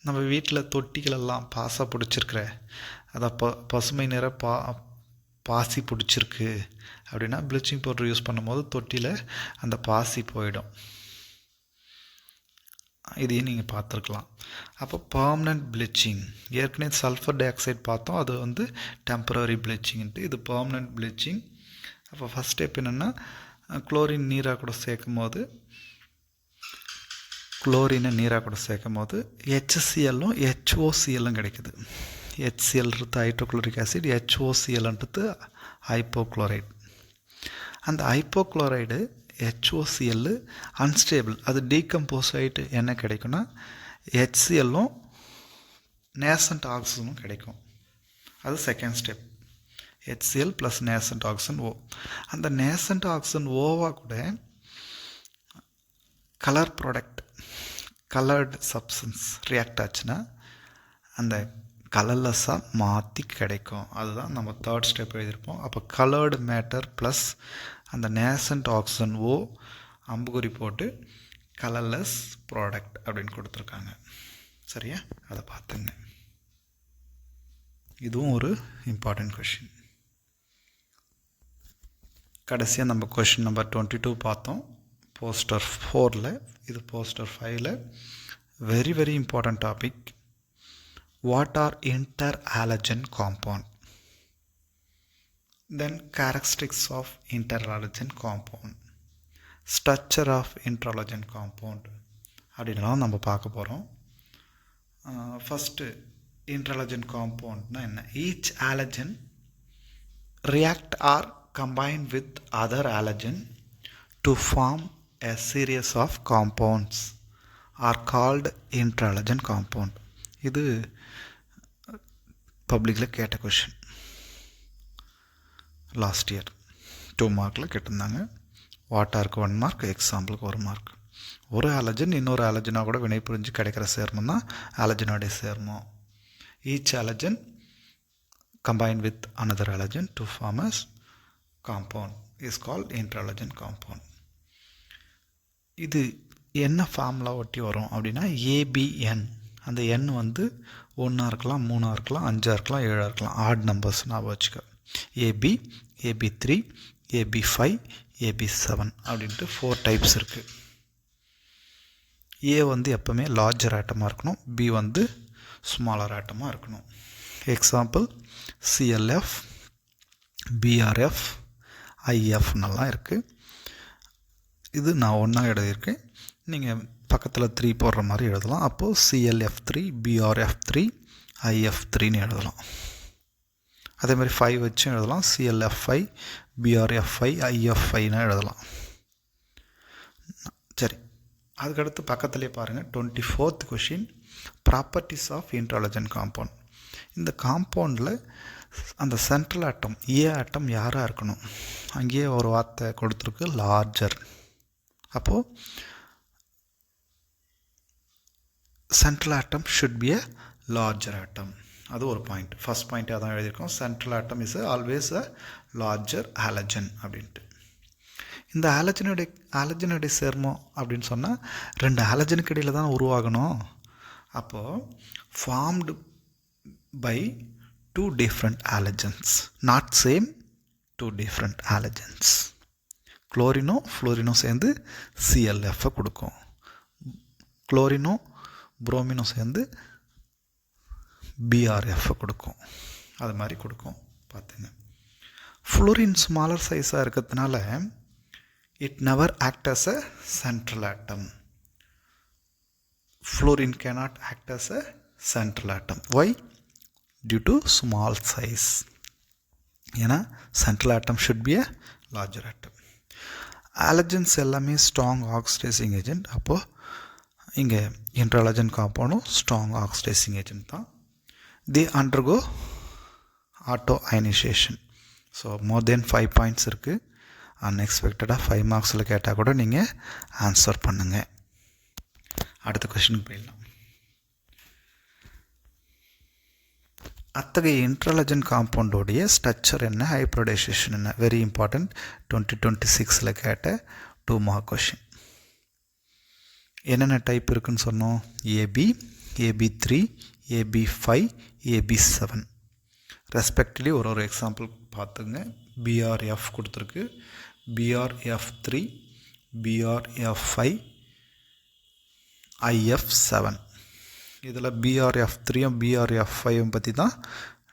நம்ம வீட்டில் தொட்டிகளெல்லாம் பாசை பிடிச்சிருக்கிற, அதை பசுமை நிற பாசி பிடிச்சிருக்கு அப்படின்னா ப்ளீச்சிங் பவுடர் யூஸ் பண்ணும்போது தொட்டியில் அந்த பாசி போயிடும். இதையும் நீங்கள் பார்த்துருக்கலாம். அப்போ பர்மனெண்ட் ப்ளீச்சிங், ஏற்கனவே சல்ஃபர் டை ஆக்சைடு பார்த்தோம், அது வந்து டெம்பரரி ப்ளீச்சிங்ன்ட்டு, இது பர்மனெண்ட் ப்ளீச்சிங். அப்போ ஃபஸ்ட் ஸ்டெப் என்னென்னா, குளோரின் நீராக கூட சேர்க்கும் போது HClலும் HOClலும் கிடைக்குது. HClன்றது ஹைட்ரோக்ளோரிக் ஆசிட், HOClன்றது ஹைப்போக்ளோரைடு. அந்த ஹைப்போக்ளோரைடு HOCl அன்ஸ்டேபிள், அது டீகம்போஸ் ஆகிட்டு என்ன கிடைக்கும்னா HClலும் நேசன்ட் ஆக்சிஜனும் கிடைக்கும். அது second step, HCl plus nascent oxygen O. அந்த நேசன்ட் ஆக்சிஜன் ஓவாக கூட colour product, coloured substance react ஆச்சுன்னா அந்த கலர்லெஸ்ஸாக மாற்றி கிடைக்கும். அதுதான் நம்ம தேர்ட் ஸ்டெப் எழுதியிருப்போம். அப்போ கலர்டு மேட்டர் ப்ளஸ் அந்த நேசன்ட் ஆக்சிஜன் O அம்புகுறி போட்டு கலர்லெஸ் ப்ராடக்ட் அப்படின்னு கொடுத்துருக்காங்க. சரியா, அதை பார்த்துங்க. இதுவும் ஒரு இம்பார்ட்டன்ட் கொஷின். கடைசியாக நம்ம கொஷின் நம்பர் 22 பார்த்தோம், போஸ்டர் 4ல். இது போஸ்டர் 5ல். Very very important topic. What are interhalogen compound? Then characteristics of interhalogen compound, structure of interhalogen compound அப்படின்லாம் நம்ம பார்க்க போகிறோம். ஃபஸ்ட்டு interhalogen compoundனா என்ன? Each halogen react or combine with other halogen to form a series of compounds are called interhalogen compound. இது பப்ளிக்கில் கேட்ட question, last year 2 மார்க்கில் கேட்டிருந்தாங்க. வாட்டாருக்கு 1 மார்க், எக்ஸாம்பிளுக்கு 1 மார்க். ஒரு ஹாலஜன் இன்னொரு ஹாலஜனாக கூட வினை புரிஞ்சு கிடைக்கிற சேர்மம் தான் ஹாலஜனோடைய சேர்மம். Each halogen combined with another halogen to form a compound is called interhalogen compound. இது என்ன ஃபார்முலா ஒட்டி வரும் அப்படின்னா ஏபிஎன். அந்த எண் வந்து 1 இருக்கலாம், 3 இருக்கலாம், 5 இருக்கலாம், 7 இருக்கலாம். ஆட் நம்பர்ஸ் ஞாபகம் வச்சுக்க. ஏபி, ஏபி3, ஏபி5, ஏபி7 அப்படின்ட்டு 4 டைப்ஸ் இருக்குது. ஏ வந்து எப்போவுமே லார்ஜர் ஆட்டமாக இருக்கணும், பி வந்து ஸ்மாலர் ஆட்டமாக இருக்கணும். எக்ஸாம்பிள் சிஎல்எஃப், பிஆர்எஃப், ஐஎஃப்னெல்லாம் இருக்குது. இது நான் ஒன்றா எழுதியிருக்கேன். நீங்கள் பக்கத்தில் 3 போடுற மாதிரி எழுதலாம். அப்போது சிஎல்எஃப்3, பிஆர்எஃப்3, ஐஎஃப்3ன்னு எழுதலாம். அதேமாதிரி 5 வச்சும் எழுதலாம். சிஎல்எஃப்5, பிஆர்எஃப்5, ஐஎஃப்5ன்னு எழுதலாம். சரி, அதுக்கடுத்து பக்கத்துலேயே பாருங்கள் 24th question, properties of interhalogen compound. இந்த காம்பவுண்டில் அந்த சென்ட்ரல் ஆட்டம் ஏ ஆட்டம் யாராக இருக்கணும்? அங்கேயே ஒரு வார்த்தை கொடுத்துருக்கு, லார்ஜர். அப்போது central atom should be a larger atom. அது ஒரு பாயிண்ட். ஃபஸ்ட் பாயிண்ட்டாக தான் எழுதியிருக்கோம். Central atom is always a larger halogen அப்படின்ட்டு. இந்த ஹாலஜனுடைய சேர்மம் அப்படின்னு சொன்னால் 2 ஹாலஜனுக்கு இடையில் தான் உருவாகணும். அப்போது formed by 2 different halogens, not same, 2 different halogens. குளோரினோ ஃப்ளோரினோ சேர்ந்து சிஎல்எஃப்பை கொடுக்கும். குளோரினோ புரோமினோ சேர்ந்து பிஆர்எஃப்பை கொடுக்கும். அது மாதிரி கொடுக்கும். பார்த்துங்க, ஃப்ளோரின் ஸ்மாலர் சைஸாக இருக்கிறதுனால it never act as a central atom. Fluorine cannot act as a central atom. Why? Due to small size. ஏன்னா central atom should be a larger atom. Halogens எல்லாமே strong oxidizing agent. அப்போது இங்கே இன்ட்ராலஜன் காம்பவுண்டும் strong oxidizing agent தான். They undergo auto ionization. So more than 5 points இருக்குது. அன்எக்ஸ்பெக்டடாக 5 மார்க்ஸில் கேட்டால் கூட நீங்கள் answer பண்ணுங்கள். அடுத்த கொஸ்டினுக்கு போயிடலாம். அத்தகைய இன்ட்ராலஜன் காம்பவுண்டோடைய ஸ்ட்ரக்சர் என்ன, ஹைப்ரிடைசேஷன் என்ன? Very important. 2026 கேட்ட 2 மார்க் கொஷின். என்னென்ன டைப் இருக்குதுன்னு சொன்னோம்? ஏபி, ஏபி3, ஏபி5, ஏபி7 ரெஸ்பெக்டிவ்லி ஒரு எக்ஸாம்பிள் பார்த்துங்க. பிஆர்எஃப் கொடுத்துருக்கு, பிஆர்எஃப்3, பிஆர்எஃப்5, ஐஎஃப்7. இதில் பிஆர்எஃப்3யும் பிஆர்எஃப்5யும் பற்றி தான்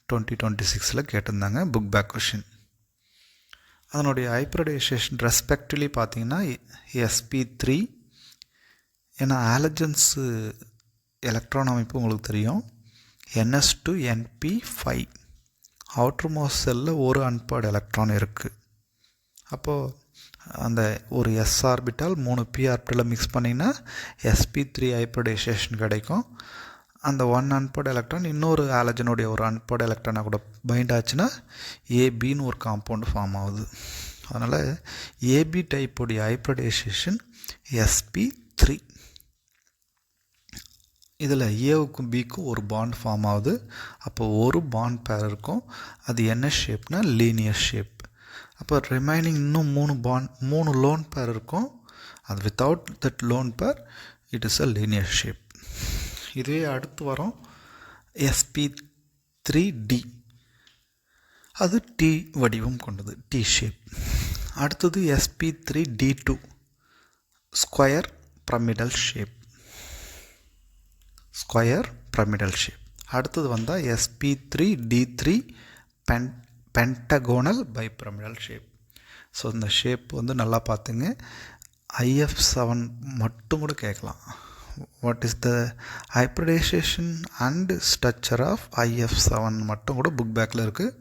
2026 கேட்டிருந்தாங்க, புக் பேக் கொஷின். அதனுடைய ஹைப்ரிடைசேஷன் ரெஸ்பெக்டிவ்லி பார்த்தீங்கன்னா sp3. ஏன்னா ஆலஜன்ஸு எலக்ட்ரான் அமைப்பு உங்களுக்கு தெரியும். ns2 np5. அவுட்டர் மோஸ்ட் செல்லில் ஒரு அன்பேர்டு எலக்ட்ரான் இருக்குது. அப்போது அந்த ஒரு s orbital 3 p orbital mix பண்ணிங்கன்னா sp3 ஹைப்ரிடைசேஷன் கிடைக்கும். அந்த 1 அன்பேர்டு எலக்ட்ரான் இன்னொரு ஆலஜனுடைய ஒரு அன்பேர்டு எலக்ட்ரானாக கூட பைண்ட் ஆச்சுன்னா ஏபின்னு ஒரு காம்பவுண்டு ஃபார்ம் ஆகுது. அதனால் ஏபி டைப்புடைய ஹைப்ரிடைசேஷன் sp3. இதில் ஏவுக்கும் பிக்கும் ஒரு பாண்ட் ஃபார்ம் ஆகுது. அப்போது ஒரு பாண்ட் பேர் இருக்கும். அது என்ன ஷேப்னா லீனியர் ஷேப். அப்போ ரிமைனிங் இன்னும் 3 லோன் பேர் இருக்கும். அது without that lone pair it is a linear shape. இதுவே அடுத்து வரும் sp3d. அது டி வடிவம் கொண்டது, டி ஷேப். அடுத்தது sp3d2, square pyramidal shape. Square pyramidal shape. அடுத்தது வந்தால் sp3d3, pentagonal bipyramidal shape. So இந்த ஷேப் வந்து நல்லா பார்த்துங்க. IF7 மட்டும் கூட கேட்கலாம். What is the hybridisation and structure of IF7 மட்டும் கூட புக் பேக்கில் இருக்குது.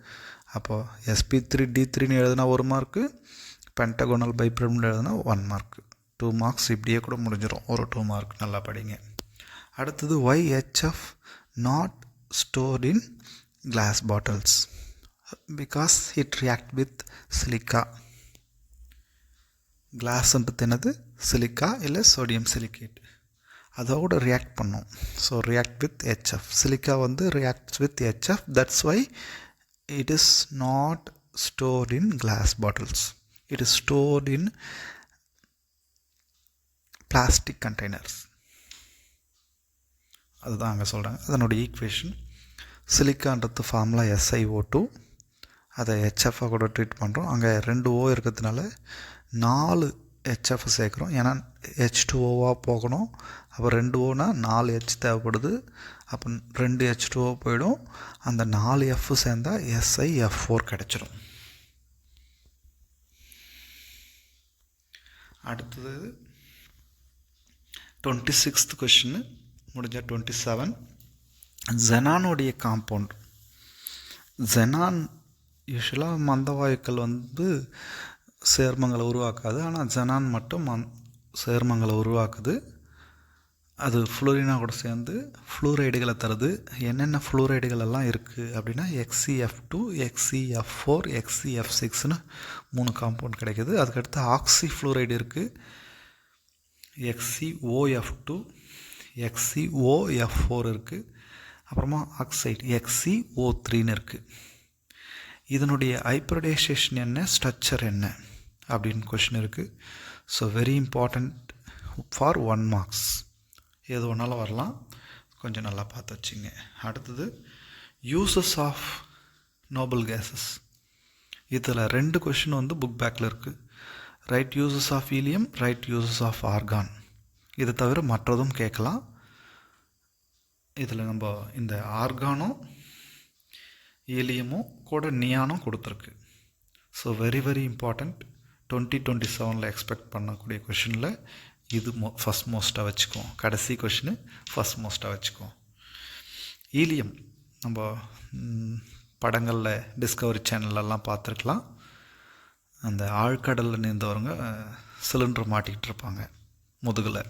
அப்போது sp3d3ன்னு எழுதுனா 1 மார்க்கு, பென்டகோனல் பைபிரமிடல் எழுதுனா 1 மார்க்கு. 2 மார்க்ஸ் இப்படியே கூட முடிஞ்சிடும். ஒரு 2 மார்க் நல்லா படிங்க. அடுத்தது why HF not stored in glass bottles? Because it react with silica. கிளாஸ்ன்றது என்னது? சிலிக்கா இல்லை சோடியம் சிலிக்கேட். அதோட ரியாக்ட் பண்ணும். So react with HF. Silica வந்து reacts with HF. That's why it is not stored in glass bottles. It is stored in plastic containers. அதுதான் அங்கே சொல்கிறாங்க. அதனுடைய equation சிலிக்கான்றது formula SiO2, அதை HFஆ கூட ட்ரீட் பண்ணுறோம். அங்கே 2 O இருக்கிறதுனால 4 HF சேர்க்குறோம். ஏன்னா H2Oவாக போகணும். அப்போ 2 Oனா 4 H தேவைப்படுது. அப்போ 2 H2O போயிடும். அந்த 4 F சேர்ந்தால் SiF4 கிடச்சிரும். அடுத்தது 26th கொஷின் முடிஞ்ச 27. ஜெனானுடைய காம்பவுண்ட். ஜெனான் யூஸ்வலாக மந்தவாயுக்கள் சேர்மங்களை உருவாக்காது. ஆனால் ஜெனான் மட்டும் சேர்மங்களை உருவாக்குது. அது ஃப்ளோரினா கூட சேர்ந்து ஃப்ளூரைடுகளை தருது. என்னென்ன ஃப்ளூரைடுகள் எல்லாம் இருக்குது அப்படின்னா XeF2, XeF4, XeF6ன்னு 3 காம்பவுண்ட் கிடைக்குது. அதுக்கடுத்து ஆக்சி ஃப்ளூரைடு இருக்குது, XeOF2, XeOF4 இருக்குது. அப்புறமா ஆக்சைடு XeO3ன்னு இருக்குது. இதனுடைய ஹைப்ரிடைசேஷன் என்ன, ஸ்ட்ரக்சர் என்ன அப்படின்னு கொஷின் இருக்குது. So very important for 1 marks. எது ஒன்றாலும் வரலாம், கொஞ்சம் நல்லா பார்த்து வச்சுங்க. அடுத்தது யூசஸ் ஆஃப் நோபல் கேஸஸ். இதில் 2 கொஷின் புக் பேக்கில் இருக்குது. Write uses of helium, write uses of argon. இதை தவிர மற்றதும் கேட்கலாம். இதில் நம்ம இந்த ஆர்கானும் ஹீலியமும் கூட நியானும் கொடுத்துருக்கு. So very very important. 2027 expect பண்ணக்கூடிய கொஷினில் இது ஃபஸ்ட் மோஸ்ட்டாக வச்சுக்குவோம். கடைசி கொஷினு ஃபஸ்ட் மோஸ்ட்டாக வச்சுக்குவோம். ஹீலியம் நம்ம படங்களில் டிஸ்கவரி சேனல்லலாம் பார்த்துருக்கலாம். அந்த ஆழ்கடலில் நீந்தவங்க சிலிண்டர் மாட்டிக்கிட்டு இருப்பாங்க முதுகில்.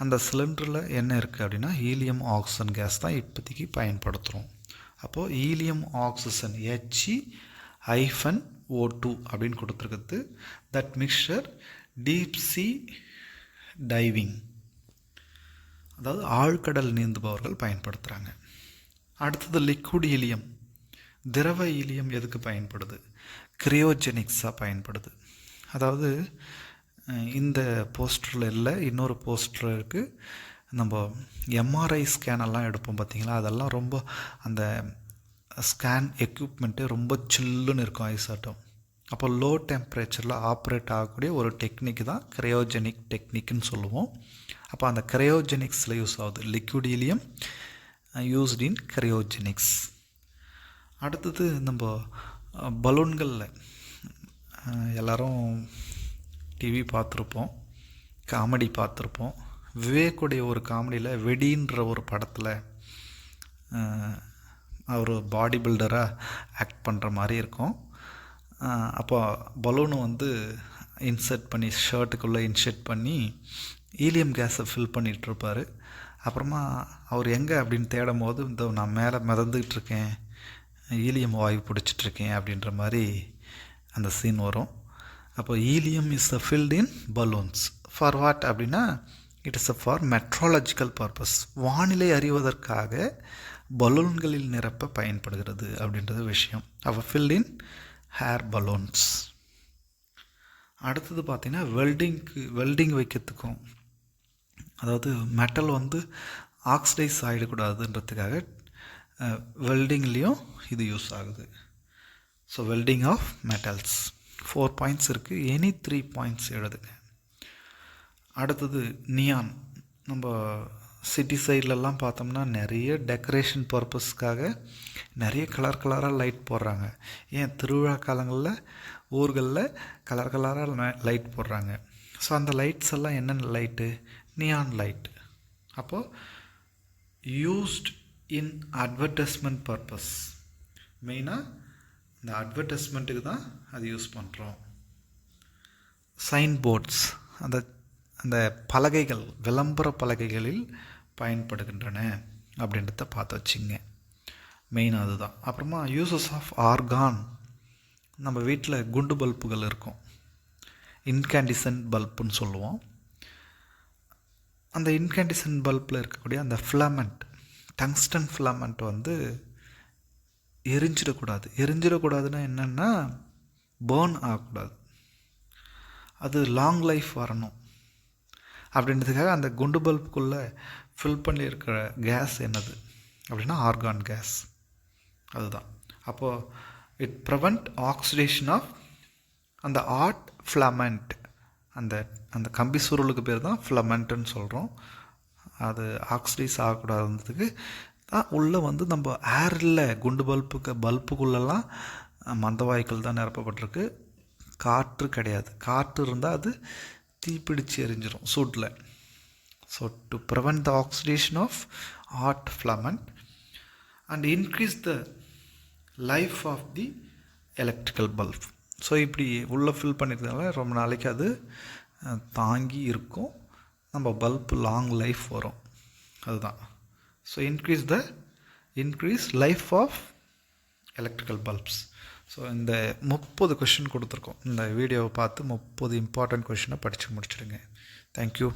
அந்த சிலிண்டரில் என்ன இருக்குது அப்படின்னா ஹீலியம் ஆக்சிஜன் கேஸ் தான் இப்போதைக்கு பயன்படுத்துகிறோம். அப்போது ஹீலியம் ஆக்சிஜன் He-O2 அப்படின்னு கொடுத்துருக்குது. That mixture deep sea diving, அதாவது ஆழ்கடல் நீந்துபவர்கள் பயன்படுத்துகிறாங்க. அடுத்தது லிக்விட் ஹீலியம். திரவ ஹீலியம் எதுக்கு பயன்படுது? கிரையோஜெனிக்ஸாக பயன்படுது. அதாவது இந்த போஸ்டரில் இல்லை, இன்னொரு போஸ்டர் இருக்குது. நம்ம MRI ஸ்கேனெல்லாம் எடுப்போம் பார்த்திங்களா, அதெல்லாம் ரொம்ப அந்த ஸ்கேன் எக்யூப்மெண்ட்டு ரொம்ப சில்லுன்னு இருக்கும் ஐசாட்டம். அப்போ லோ டெம்பரேச்சரில் ஆப்ரேட் ஆகக்கூடிய ஒரு டெக்னிக் தான் கிரையோஜெனிக் டெக்னிக்னு சொல்லுவோம். அப்போ அந்த கிரையோஜெனிக்ஸில் யூஸ் ஆகுது. Liquid helium used in cryogenics. அடுத்தது நம்ம பலூன்களில் எல்லோரும் டிவி பார்த்துருப்போம், காமெடி பார்த்துருப்போம். விவேக்குடைய ஒரு காமெடியில் வெடின்ற ஒரு படத்தில் அவர் பாடி பில்டராக ஆக்ட் பண்ணுற மாதிரி இருக்கும். அப்போ பலூனு இன்சர்ட் பண்ணி ஷர்ட்டுக்குள்ளே இன்சர்ட் பண்ணி ஹீலியம் கேஸை ஃபில் பண்ணிகிட்ருப்பார். அப்புறமா அவர் எங்கே அப்படின்னு தேடும் போது நான் மேலே மிதந்துக்கிட்டு இருக்கேன், ஹீலியம் வாயு பிடிச்சிட்ருக்கேன் அப்படின்ற மாதிரி அந்த சீன் வரும். அப்போ helium is filled in balloons for what அப்படின்னா it is for meteorological purpose. வானிலை அறிவதற்காக பலூன்களில் நிரப்ப பயன்படுகிறது அப்படின்றது விஷயம். அப்போ ஃபில்ட் இன் ஹேர் பலூன்ஸ். அடுத்தது பார்த்திங்கன்னா வெல்டிங் வைக்கிறதுக்கும், அதாவது மெட்டல் ஆக்சிடைஸ் ஆகிடக்கூடாதுன்றதுக்காக வெல்டிங்லேயும் இது யூஸ் ஆகுது. So welding of metals 4 points இருக்குது. எனி 3 பாயிண்ட்ஸ் எழுதுங்க. அடுத்தது நியான். நம்ம சிட்டி சைட்லலாம் பார்த்தோம்னா நிறைய டெக்கரேஷன் பர்பஸ்க்காக நிறைய கலராக லைட் போடுறாங்க. ஏன் திருவிழா காலங்களில் ஊர்களில் கலராக லைட் போடுறாங்க. ஸோ அந்த லைட்ஸ் எல்லாம் என்னென்ன லைட்டு? Neon light. அப்போது யூஸ்ட் இன் அட்வர்டைஸ்மெண்ட் பர்பஸ். மெயினாக இந்த அட்வர்டைஸ்மெண்ட்டுக்கு தான் அது யூஸ் பண்ணுறோம். சைன் போர்ட்ஸ், அந்த பலகைகள், விளம்பர பலகைகளில் பயன்படுகின்றன அப்படின்றத பார்த்து வச்சுங்க. மெயினாக அதுதான். அப்புறமா யூசஸ் ஆஃப் ஆர்கான். நம்ம வீட்டில் குண்டு பல்புகள் இருக்கும், இன்கேண்டிசன்ட் பல்புன்னு சொல்லுவோம். அந்த இன்கேண்டிசன்ட் பல்பில் இருக்கக்கூடிய அந்த ஃபிலமெண்ட், டங்ஸ்டன் ஃபிலமெண்ட் எரிஞ்சிடக்கூடாதுன்னா என்னென்னா பேர்ன் ஆகக்கூடாது. அது லாங் லைஃப் வரணும். அப்படின்றதுக்காக அந்த குண்டு பல்புக்குள்ளே ஃபில் பண்ணியிருக்கிற கேஸ் என்னது அப்படின்னா ஆர்கான் கேஸ். அதுதான். அப்போது இட் ப்ரிவெண்ட் ஆக்சிடேஷன் ஆஃப் அந்த ஆட் ஃப்ளமெண்ட், அந்த அந்த கம்பி சுருளுக்கு பேர் தான் ஃப்ளமெண்ட்டுன்னு சொல்கிறோம். அது ஆக்சிடைஸ் ஆகக்கூடாதுன்றதுக்கு தான் உள்ளே வந்து நம்ம ஏரில் குண்டு பல்புக்குள்ளெல்லாம் மந்தவாயுக்கள் தான் நிரப்பப்பட்டிருக்கு, காற்று கிடையாது. காற்று இருந்தால் அது தீப்பிடிச்சு எரிஞ்சிடும் சூட்டில். So to prevent the oxidation of hot filament and increase the life of the electrical bulb. So இப்படி உள்ளே ஃபில் பண்ணியிருந்தனால ரொம்ப நாளைக்கு அது தாங்கி இருக்கும், நம்ம பல்ப் லாங் லைஃப் வரும். அதுதான். So increase life of electrical bulbs. So இந்த 30 கொஷின் கொடுத்துருக்கோம். இந்த வீடியோவை பார்த்து 30 இம்பார்ட்டன்ட் கொஷினை படித்து முடிச்சிடுங்க. தேங்க்யூ.